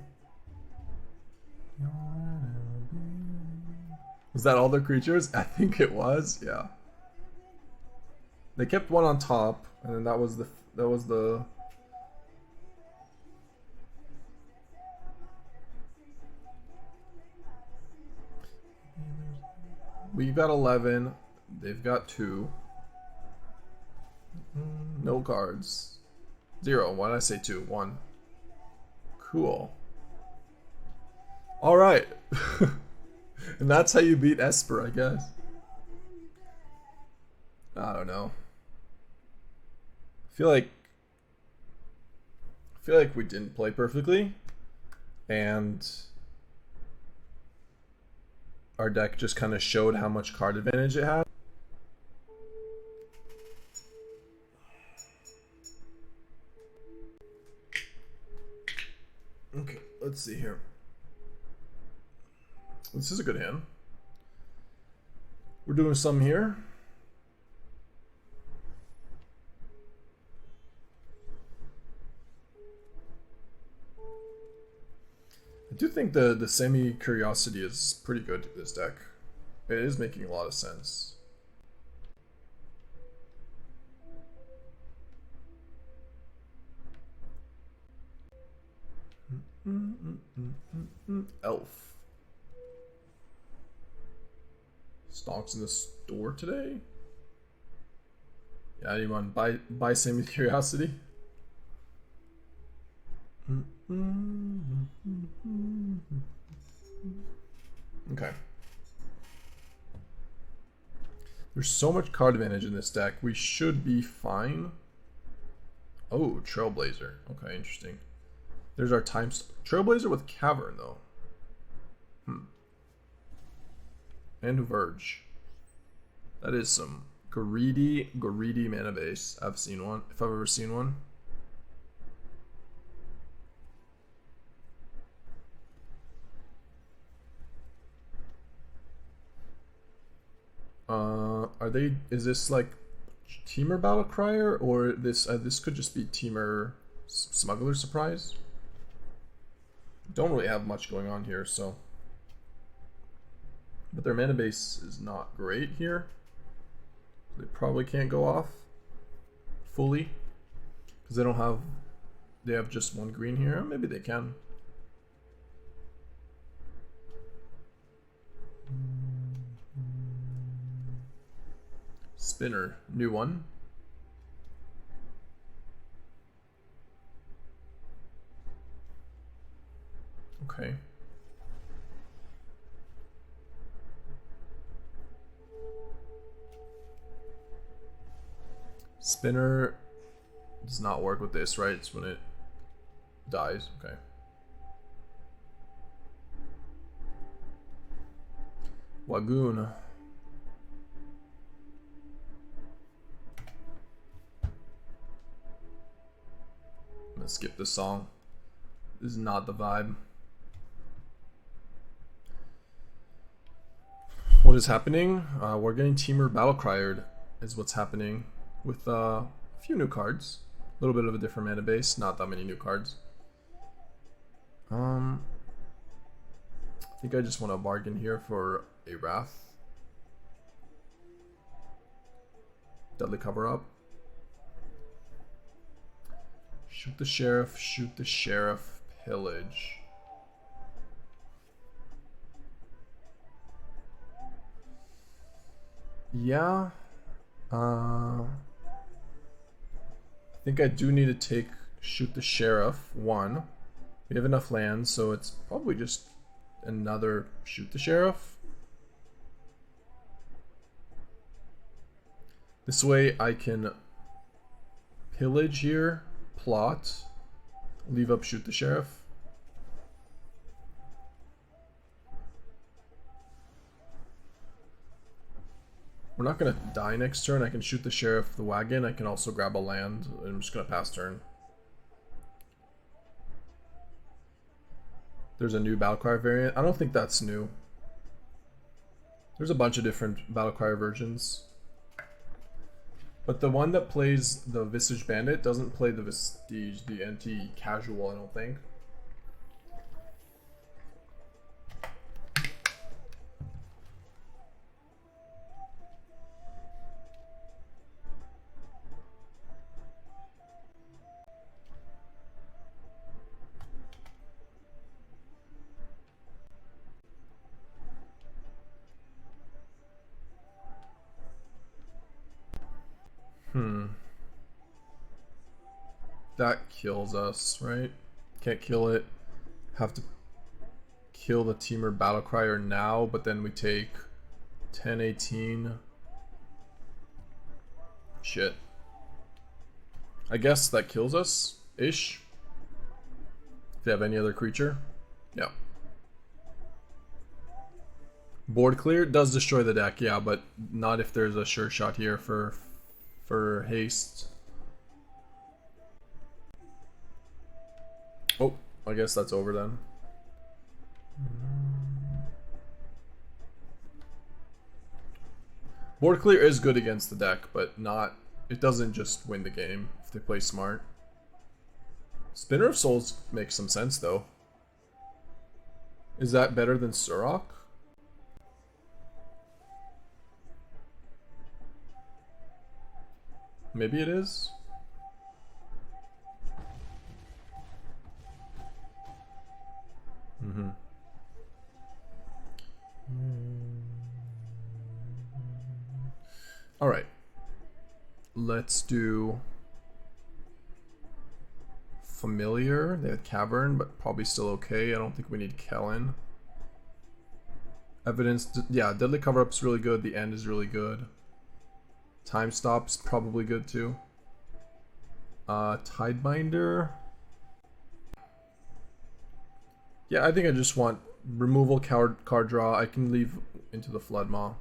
Was that all the creatures? I think it was. Yeah. They kept one on top, and then that was the. We got 11. They've got 2. No cards. 0. Why did I say 2? 1. Cool. Alright. And that's how you beat Esper, I guess. I don't know. I feel like we didn't play perfectly. And our deck just kind of showed how much card advantage it had. Okay, let's see here. This is a good hand. We're doing some here. I do think the Sami Curiosity is pretty good to this deck. It is making a lot of sense. Elf. Stocks in the store today? Yeah, you want to buy Sami Curiosity? Okay. There's so much card advantage in this deck. We should be fine. Oh, Trailblazer. Okay, interesting. There's our Trailblazer with Cavern, though. And Verge. That is some greedy mana base. I've seen one, if I've ever seen one. Is this like Teamer Battle Crier, or this could just be Teamer Smuggler Surprise? Don't really have much going on here, so. But their mana base is not great here. They probably can't go off fully because they have just one green here. Maybe they can. Spinner, new one. Okay. Spinner does not work with this, right? It's when it dies. Okay. Wagoon. gonna skip this song. This is not the vibe. What is happening? We're getting Teamer Battlecryered is what's happening with a few new cards. A little bit of a different mana base, not that many new cards. I think I just want to bargain here for a Wrath. Deadly Cover Up. Shoot the Sheriff, Pillage. Yeah. I think I do need to take Shoot the Sheriff, 1. We have enough land, so it's probably just another Shoot the Sheriff. This way I can pillage here, plot, leave up Shoot the Sheriff. We're not going to die next turn. I can Shoot the Sheriff, the wagon. I can also grab a land. I'm just going to pass turn. There's a new Battlecry variant. I don't think that's new. There's a bunch of different Battlecry versions. But the one that plays the Visage Bandit doesn't play the Vestige, the anti-casual, I don't think. That kills us, right? Can't kill it. Have to kill the Teamer Battlecryer now, but then we take 10, 18. Shit. I guess that kills us, ish. If they have any other creature. Yeah. Board clear does destroy the deck, yeah, but not if there's a sure shot here for haste. Oh, I guess that's over then. Board clear is good against the deck, but not, it doesn't just win the game if they play smart. Spinner of Souls makes some sense though. Is that better than Surok? Maybe it is. All right, let's do Familiar. They had Cavern, but probably still okay. I don't think we need Kellan. Evidence, yeah, Deadly Cover Up's really good. The End is really good. Time Stop's probably good too. Tidebinder. Yeah, I think I just want removal, card draw. I can leave Into the Flood Maw.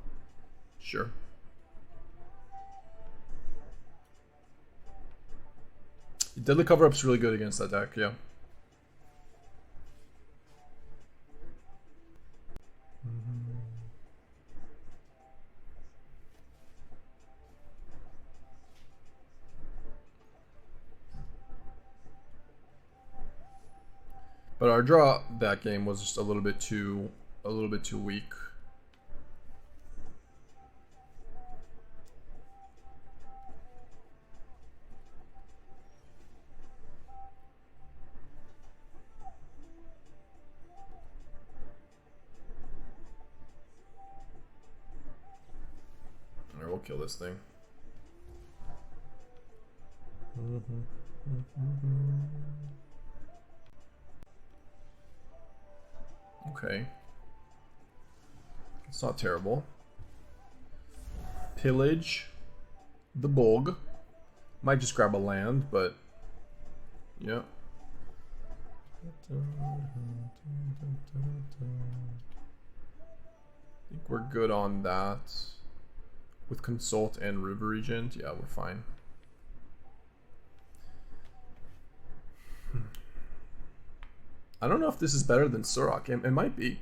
Sure. Deadly Cover Up's really good against that deck, yeah. But our draw that game was just a little bit too weak. Alright, we'll kill this thing. Okay. It's not terrible. Pillage the Bog. Might just grab a land, but yeah. I think we're good on that. With Consult and River Regent, yeah, we're fine. I don't know if this is better than Surok. It might be.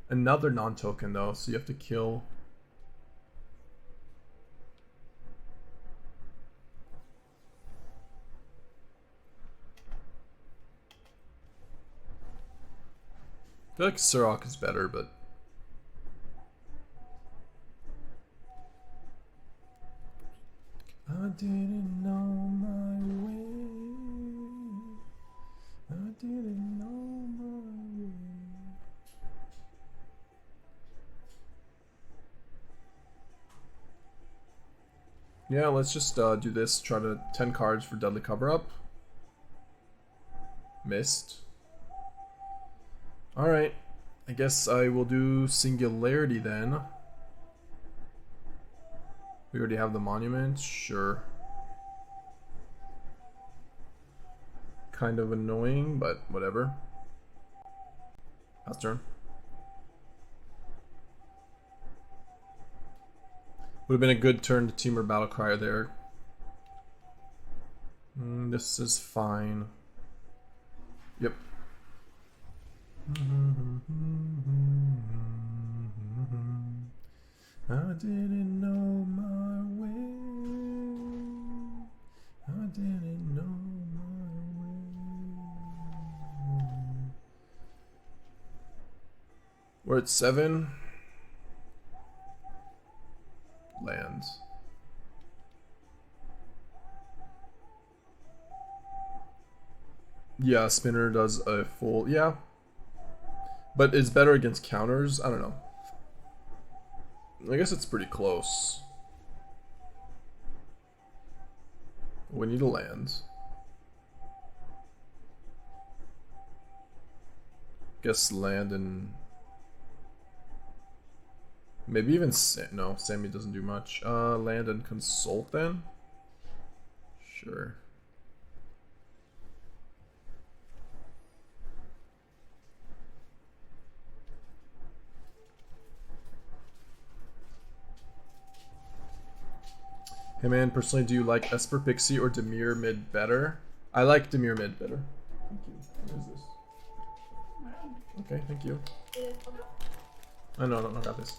Another non-token though, so you have to kill. I feel like Surok is better, but I didn't know my way. I didn't know my way. Yeah, let's just do this. Try to 10 cards for Deadly Cover-Up. Missed. Alright. I guess I will do Singularity then. We already have the monument. Sure. Kind of annoying, but whatever. Pass turn. Would have been a good turn to Teamer Battlecry there. This is fine. Yep. I didn't know my way. I didn't know my way. We're at 7. Lands. Yeah, Spinner does a full, yeah. But it's better against counters? I don't know. I guess it's pretty close. We need a land. Guess land and maybe even no, Sami doesn't do much. Land and consult then? Sure. Hey man, personally, do you like Esper Pixie or Demir Mid better? I like Demir Mid better. Thank you. What is this? Okay, thank you. Oh, no, got this.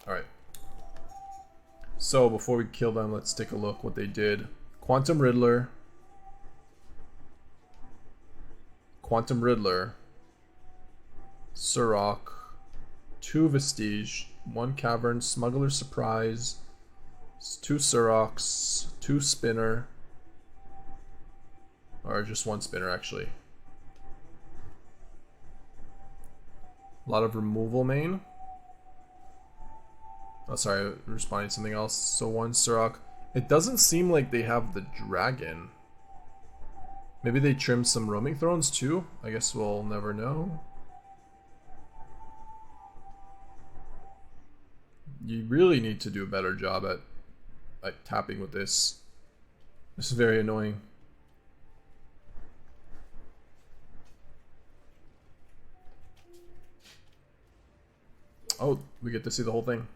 Alright. So, before we kill them, let's take a look what they did. Quantum Riddler. Surok, 2 Vestige, 1 Cavern, Smuggler's Surprise, 2 Suroks, 2 Spinner, or just 1 Spinner actually. A lot of removal main. Oh, sorry, responding to something else. So 1 Surok. It doesn't seem like they have the dragon. Maybe they trimmed some roaming thrones too? I guess we'll never know. You really need to do a better job at like tapping with this. This is very annoying. Oh, we get to see the whole thing.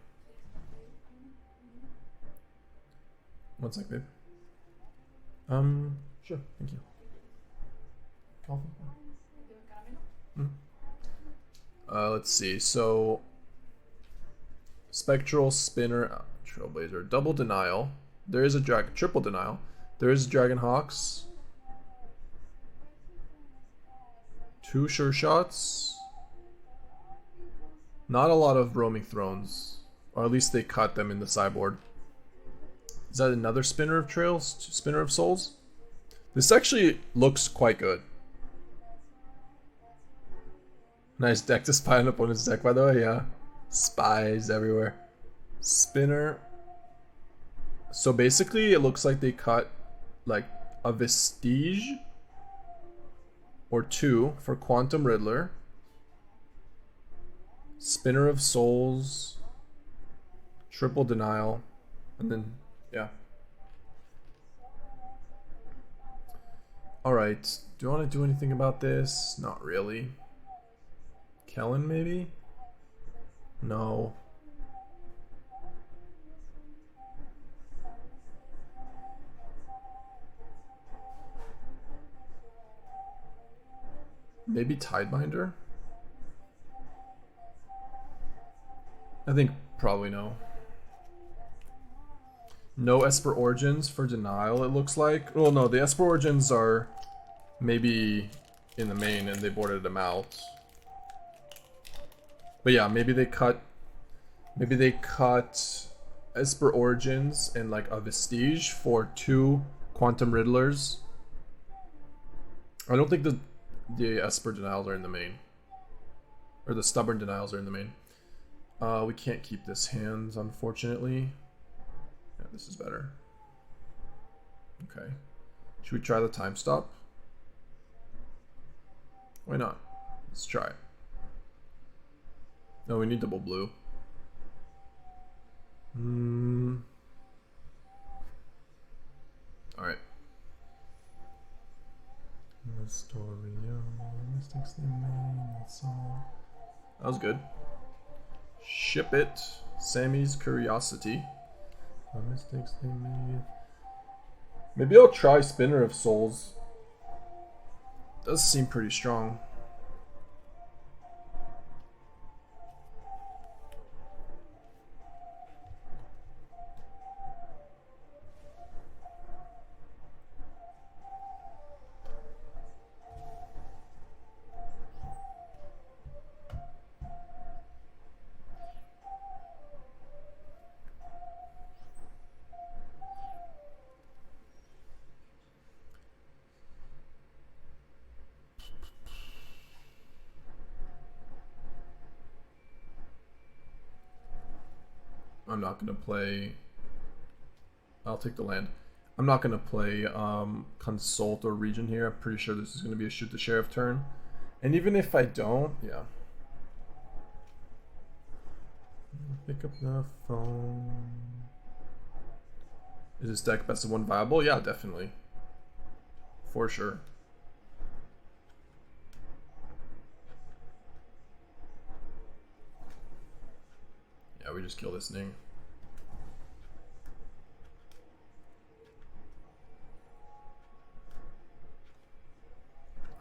One sec, babe. Sure, thank you. Coffee? Let's see, so Spectral, Spinner, Trailblazer, double denial. There is a triple denial. There is Dragon Hawks. 2 sure shots. Not a lot of roaming thrones, or at least they cut them in the sideboard. Is that another Spinner of Trails? Spinner of Souls? This actually looks quite good. Nice deck to spy on opponent's deck, by the way, yeah. Spies everywhere. Spinner. So basically it looks like they cut like a Vestige or 2 for Quantum Riddler. Spinner of Souls. Triple Denial. And then, yeah. Alright, do I want to do anything about this? Not really. Kellan maybe? No. Maybe Tidebinder? I think probably no. No Esper Origins for denial, it looks like. Well, no, the Esper Origins are maybe in the main and they boarded them out. But yeah, maybe they cut Esper Origins and like a Vestige for 2 Quantum Riddlers. I don't think the Esper denials are in the main. Or the Stubborn denials are in the main. We can't keep this hands, unfortunately. Yeah, this is better. Okay. Should we try the time stop? Why not? Let's try it. No, we need double blue. Alright. That was good. Ship it. Sami's Curiosity. The mistakes they made. Maybe I'll try Spinner of Souls. Does seem pretty strong. I'm not gonna play. I'll take the land. I'm not gonna play Consult or Regent here. I'm pretty sure this is gonna be a shoot the sheriff turn. And even if I don't, yeah. Pick up the phone. Is this deck best of 1 viable? Yeah, definitely. For sure. Yeah, we just kill this thing.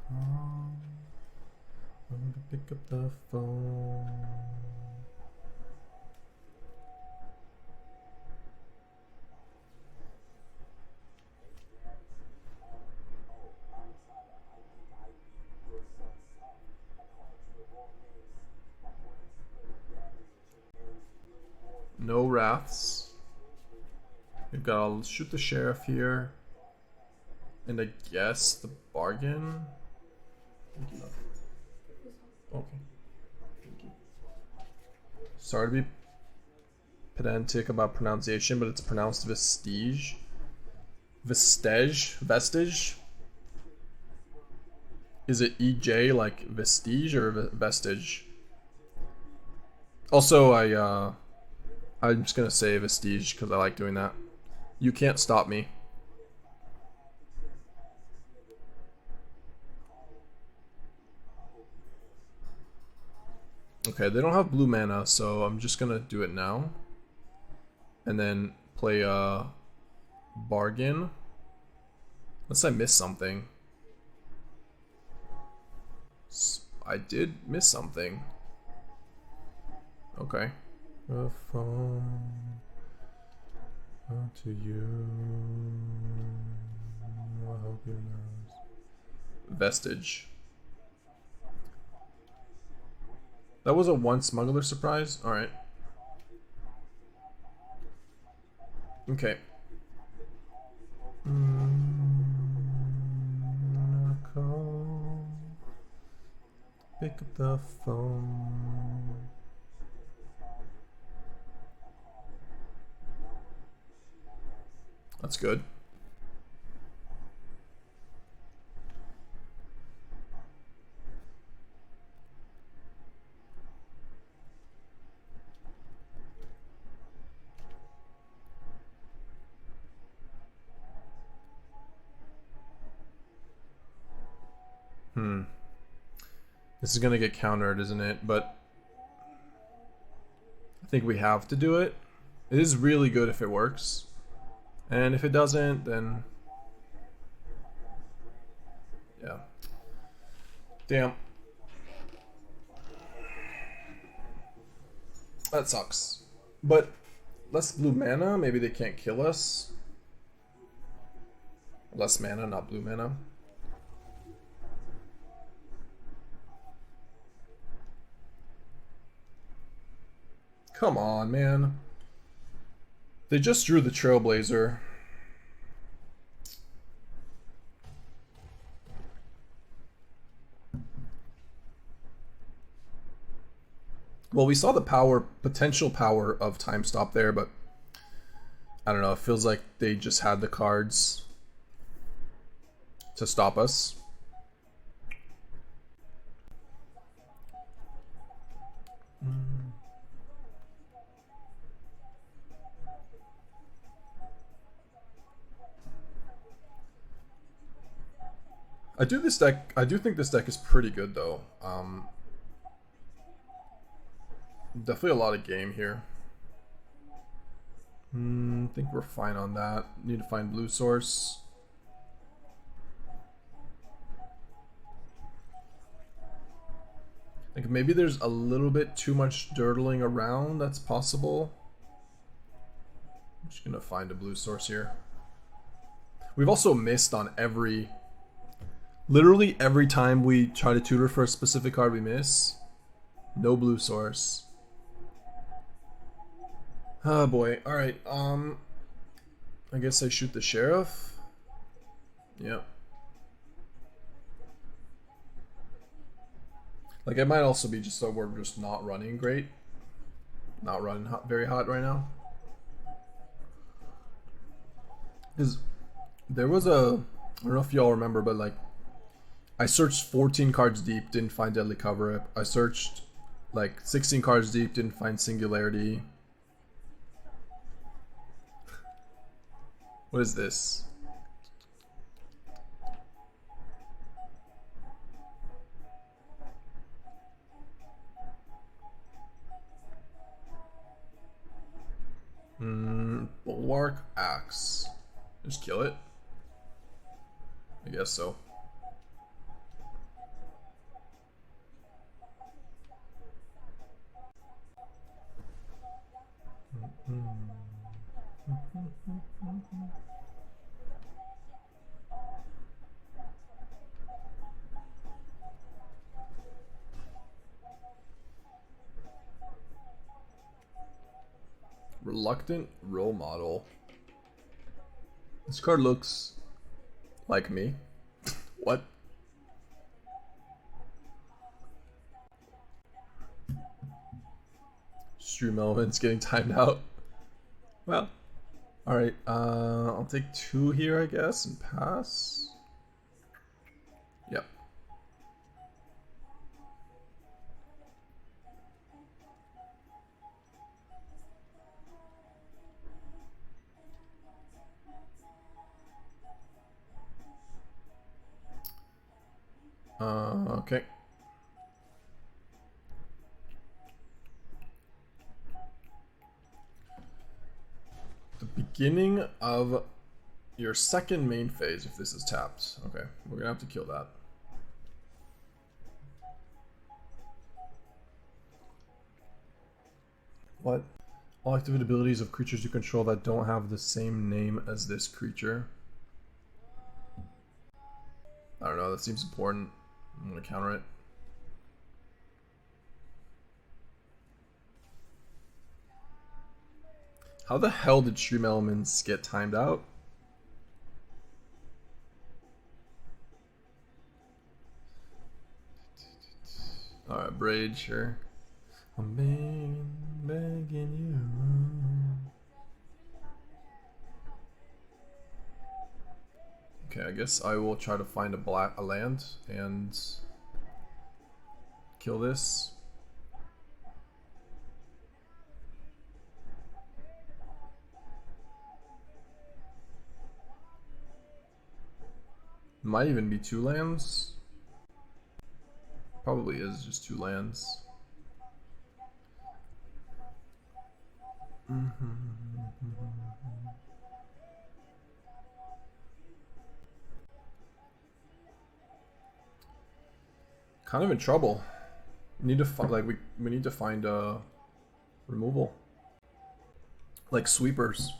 I'm gonna pick up the phone. No Wraths. We've got I'll shoot the sheriff here. And I guess the bargain. Okay. Thank you. Sorry to be pedantic about pronunciation, but it's pronounced Vestige. Vestige? Is it EJ like Vestige or Vestige? Also, I'm just gonna say Vestige because I like doing that. You can't stop me. Okay, they don't have blue mana, so I'm just gonna do it now. And then play a bargain. Unless I missed something. I did miss something. Okay. A phone to you. I hope you know. Vestige. That was a 1 smuggler surprise? Alright. Okay. Call. Pick up the phone. That's good. This is gonna get countered, isn't it? But I think we have to do it. It is really good if it works. And if it doesn't, then yeah. Damn. That sucks. But less blue mana, maybe they can't kill us. Less mana, not blue mana. Come on, man. They just drew the Trailblazer. Well, we saw the potential power of Time Stop there, but I don't know, it feels like they just had the cards to stop us. I do think this deck is pretty good though. Definitely a lot of game here. I think we're fine on that. Need to find blue source. I think maybe there's a little bit too much dirtling around. That's possible. I'm just gonna find a blue source here. We've also missed on literally every time we try to tutor for a specific card, we miss. No blue source. Oh boy. Alright, I guess I shoot the sheriff. Yep. Like, it might also be just that we're just not running great. Not running very hot right now. Because there was I don't know if y'all remember, but like, I searched 14 cards deep, didn't find Deadly Cover-Up. I searched like 16 cards deep, didn't find Singularity. What is this? Bulwark Axe. Just kill it? I guess so. Reluctant Role Model. This card looks like me. What? Stream elements getting timed out. Well, alright, I'll take 2 here, I guess, and pass. Yep. Okay. The beginning of your second main phase if this is tapped. Okay, we're gonna have to kill that. What? All activate abilities of creatures you control that don't have the same name as this creature. I don't know, that seems important. I'm gonna counter it. How the hell did Stream Elements get timed out? Alright, Braid, sure. I'm begging you. Okay, I guess I will try to find a land and kill this. Might even be 2 lands. Probably is just 2 lands. Kind of in trouble. We need to find we need to find removal. Like sweepers.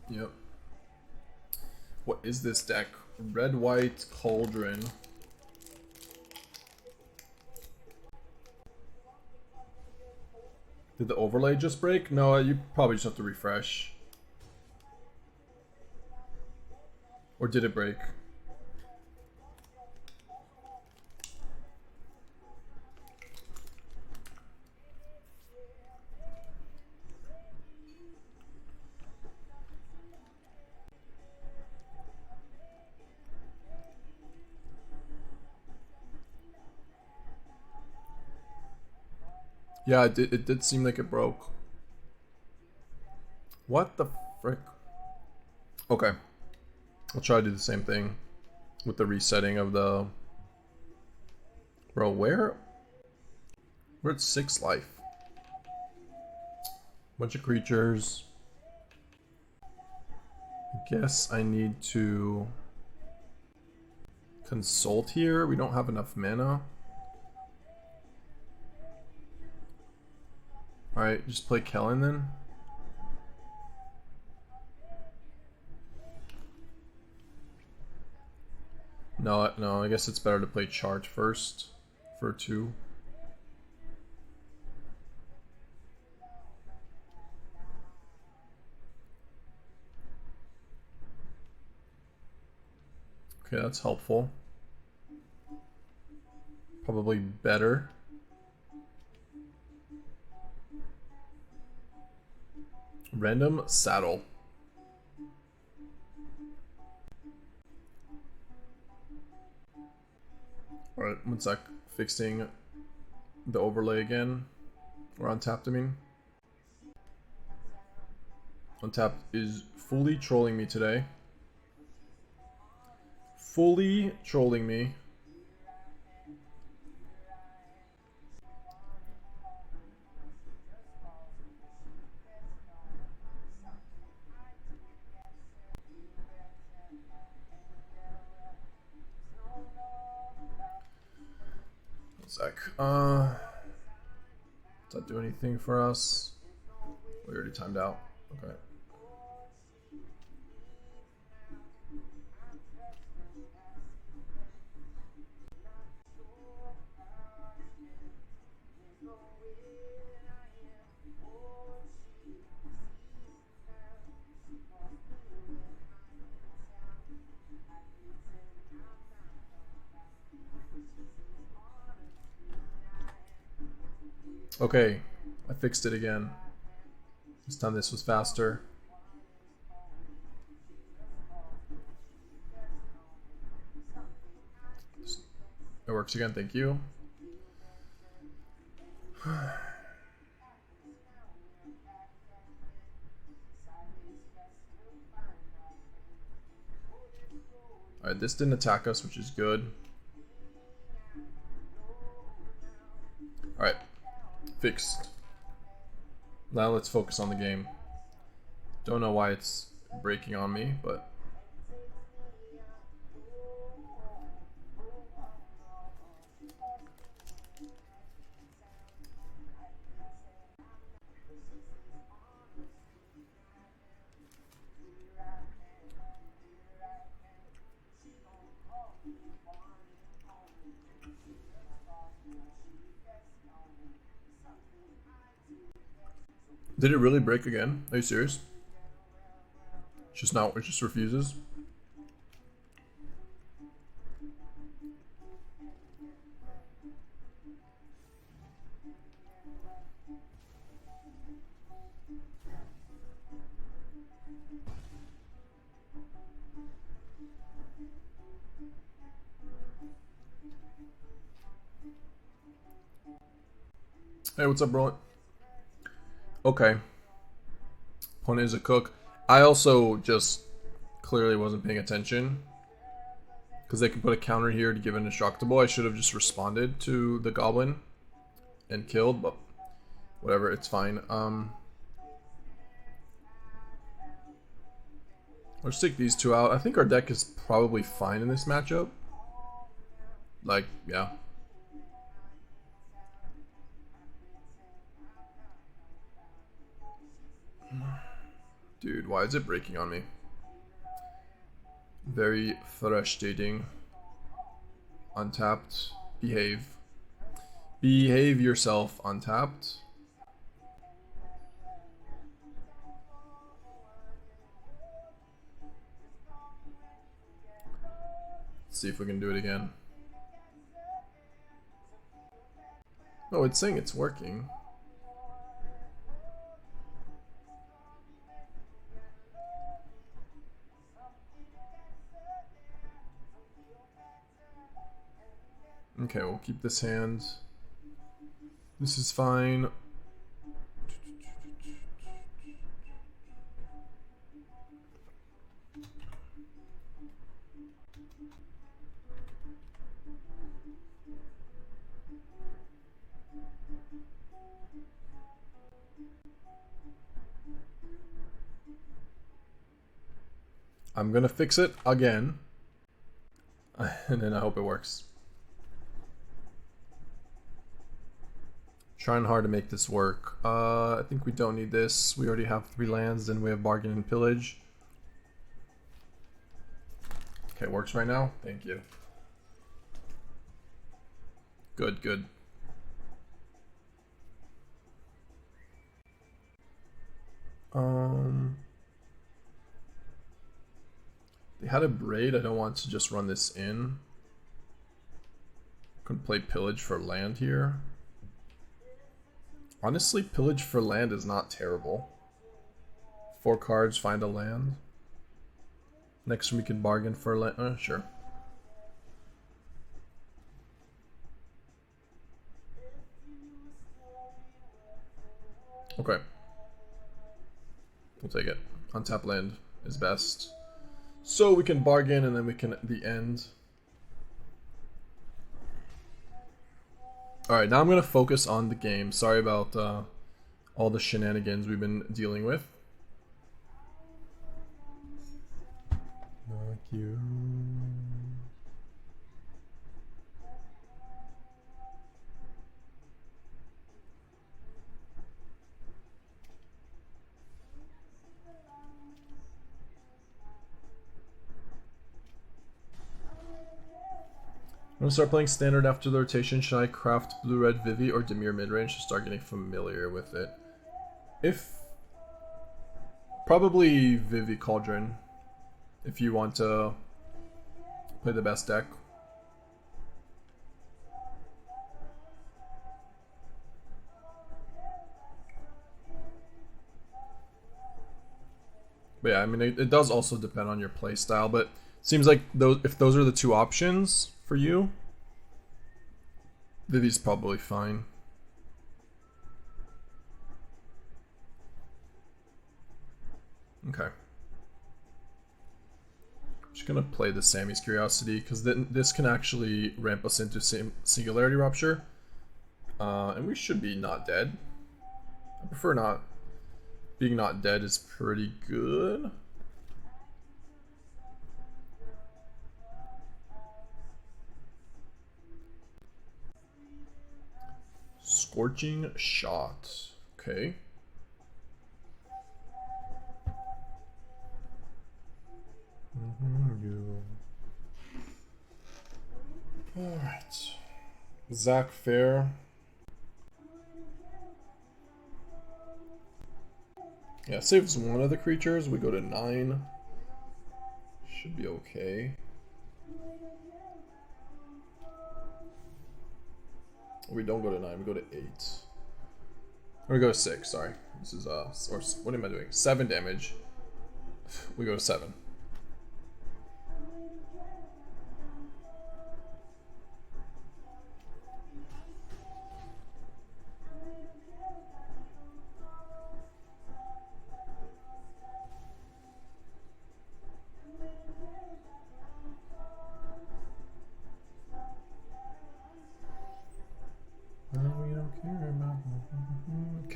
Yep. What is this deck? Red-white cauldron. Did the overlay just break? No, you probably just have to refresh. Or did it break? Yeah, it did seem like it broke. What the frick? Okay. I'll try to do the same thing with the resetting of the... Bro, we're at 6 life. Bunch of creatures. I guess I need to consult here. We don't have enough mana. Alright, just play Kellan then. No, I guess it's better to play Charge first for 2. Okay, that's helpful. Probably better. Random saddle. Alright, one sec. Fixing the overlay again. Or untapped, I mean. Untapped is fully trolling me today. Fully trolling me. Sec. Does that do anything for us? We already timed out. Okay. Okay, I fixed it again. This time this was faster. It works again, thank you. Alright, this didn't attack us, which is good. Alright, fixed. Now let's focus on the game. Don't know why it's breaking on me, but... Did it really break again? Are you serious? It's just not, it just refuses? Hey, what's up, bro? Okay. Opponent is a cook. I also just clearly wasn't paying attention. Because they can put a counter here to give an indestructible. I should have just responded to the goblin and killed, but whatever, it's fine. Let's take these two out. I think our deck is probably fine in this matchup. Like, yeah. Dude, why is it breaking on me? Very frustrating. Untapped. Behave. Behave yourself, untapped. Let's see if we can do it again. Oh, it's saying it's working. Okay, we'll keep this hand. This is fine. I'm gonna fix it again. And then I hope it works. Trying hard to make this work. I think we don't need this. We already have 3 lands, and we have Bargain and Pillage. Okay, works right now. Thank you. Good, good. They had a Braid. I don't want to just run this in. Could play Pillage for land here. Honestly, Pillage for land is not terrible. 4 cards, find a land. Next we can bargain for land. Sure. Okay. We'll take it. Untap land is best. So we can bargain and then we can the end. Alright, now I'm going to focus on the game. Sorry about all the shenanigans we've been dealing with. Knock you. I'm gonna start playing standard after the rotation. Should I craft blue-red Vivi or Dimir midrange to start getting familiar with it? Probably Vivi Cauldron, if you want to play the best deck. But yeah, I mean, it does also depend on your play style, but it seems like if those are the 2 options for you, Vivi's probably fine. Okay. Just gonna play the Sami's Curiosity, because then this can actually ramp us into Singularity Rupture. And we should be not dead. I prefer not. Being not dead is pretty good. Scorching Shot. Okay. Alright. Zach Fair. Yeah, saves one of the creatures. We go to 9. Should be okay. We don't go to 9, we go to 8. Or we go to 6, sorry. This is, or what am I doing? 7 damage. We go to 7.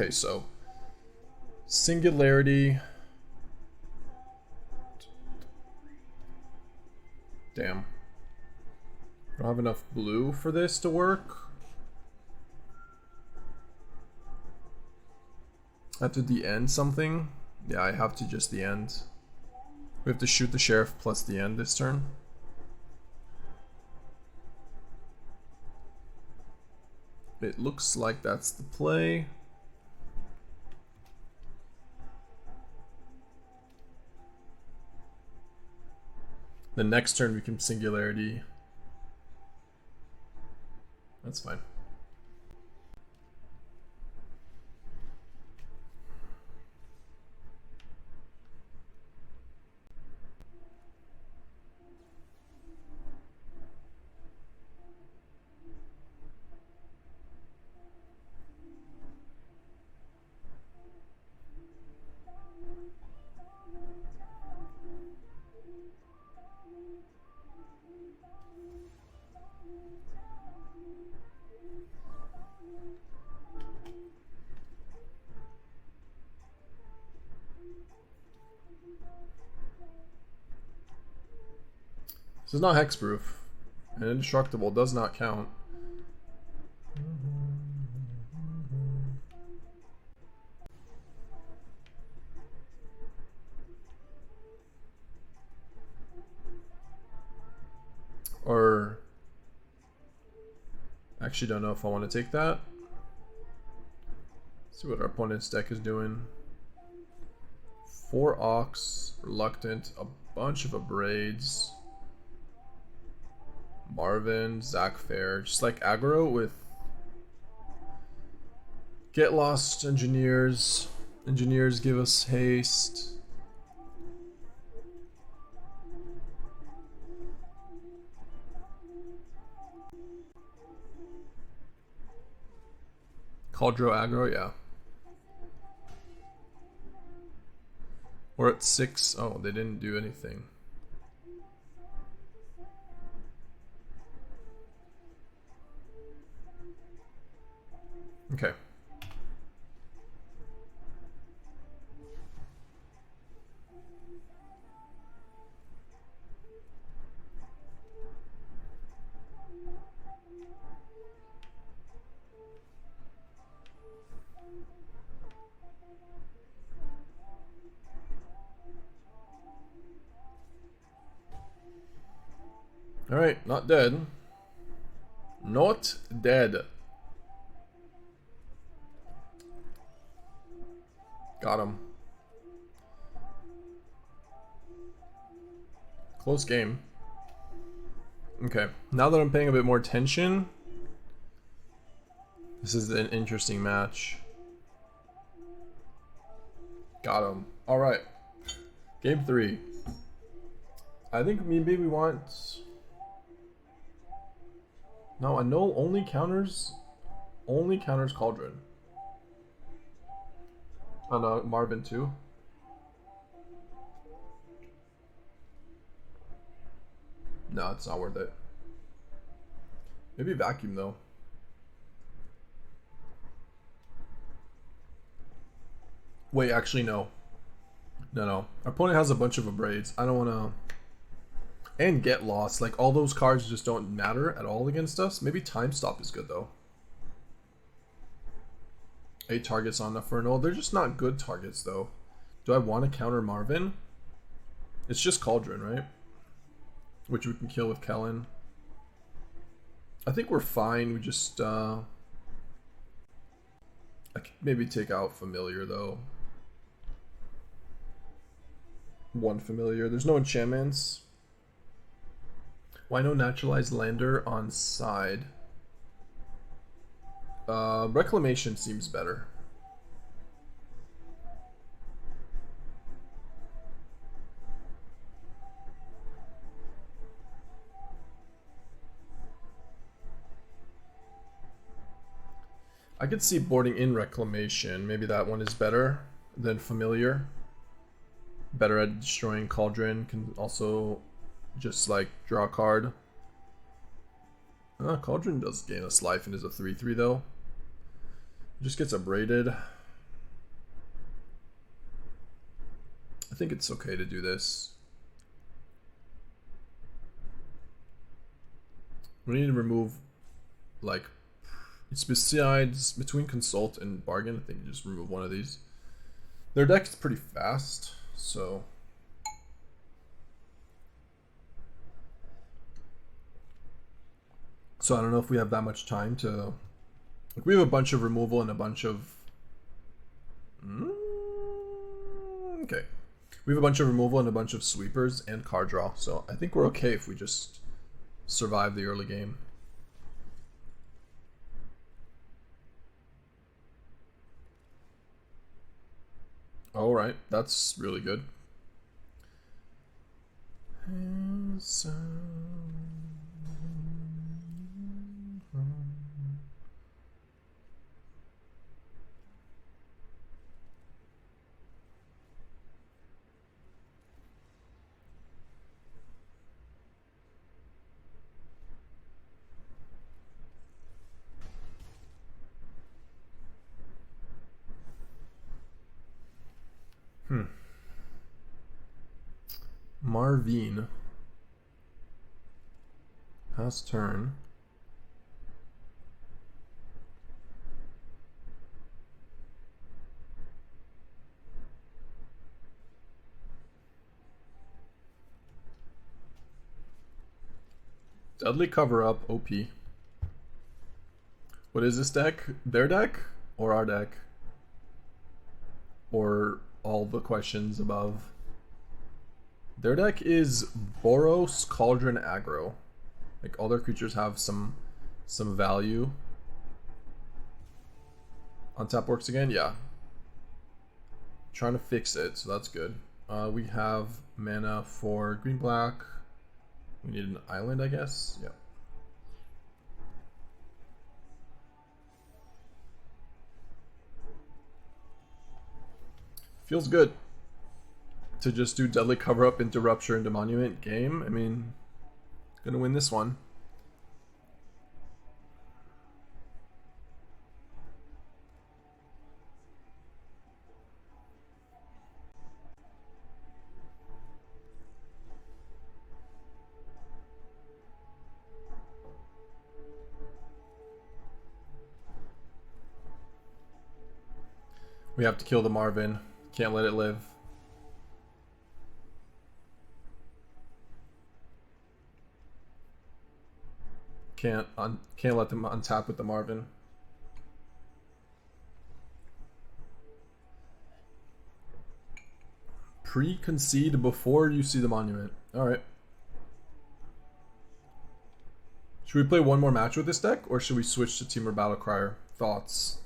Okay, so Singularity. Damn. I don't have enough blue for this to work. I have to de-end something. Yeah, I have to just de-end. We have to shoot the sheriff plus de-end this turn. It looks like that's the play. The next turn we can Singularity. That's fine. This is not hexproof, and indestructible does not count. Or actually don't know if I want to take that. See what our opponent's deck is doing. 4 Ox, Reluctant, a bunch of Abrades. Marvin, Zach Fair, just like aggro with Get Lost Engineers. Engineers give us haste. Cauldro aggro, yeah. We're at 6. Oh, they didn't do anything. Okay. All right, not dead. Not dead. Got him. Close game. Okay, now that I'm paying a bit more attention, this is an interesting match. Got him. All right. Game 3. I think maybe we want... No, Annul only counters Cauldron. Oh no, Marvin too. No, it's not worth it. Maybe Vacuum though. Wait, actually no. No. Our opponent has a bunch of Abrades. I don't want to... And Get Lost. Like, all those cards just don't matter at all against us. Maybe Time Stop is good though. 8 targets on Inferno. They're just not good targets though. Do I want to counter Marvin? It's just Cauldron, right? Which we can kill with Kellan. I think we're fine. We just I could maybe take out Familiar though. 1 Familiar. There's no enchantments. Why no Naturalized Lander on side? Reclamation seems better. I could see boarding in Reclamation. Maybe that one is better than Familiar. Better at destroying Cauldron. Can also just like draw a card. Cauldron does gain us life and is a 3/3 though. Just gets abraded. I think it's okay to do this. We need to remove, like, it's besides between Consult and Bargain. I think you just remove one of these. Their deck is pretty fast, so. So I don't know if we have that much time to. Like, we have a bunch of removal and a bunch of. Okay. We have a bunch of removal and a bunch of sweepers and card draw, so I think we're okay if we just survive the early game. Alright, that's really good. Marvine. Pass turn. Deadly Cover Up, OP. What is this deck? Their deck? Or our deck? Or all the questions above? Their deck is Boros Cauldron Aggro. Like, all their creatures have some value. Untap works again? Yeah. Trying to fix it, so that's good. We have mana for green black. We need an island, I guess. Yeah. Feels good to just do Deadly Cover Up into Rupture into Monument game. I mean, gonna win this one. We have to kill the Marvin. Can't let it live. Can't let them untap with the Marvin. Pre-concede before you see the monument. Alright. Should we play one more match with this deck, or should we switch to Teamer Battlecryer? Thoughts?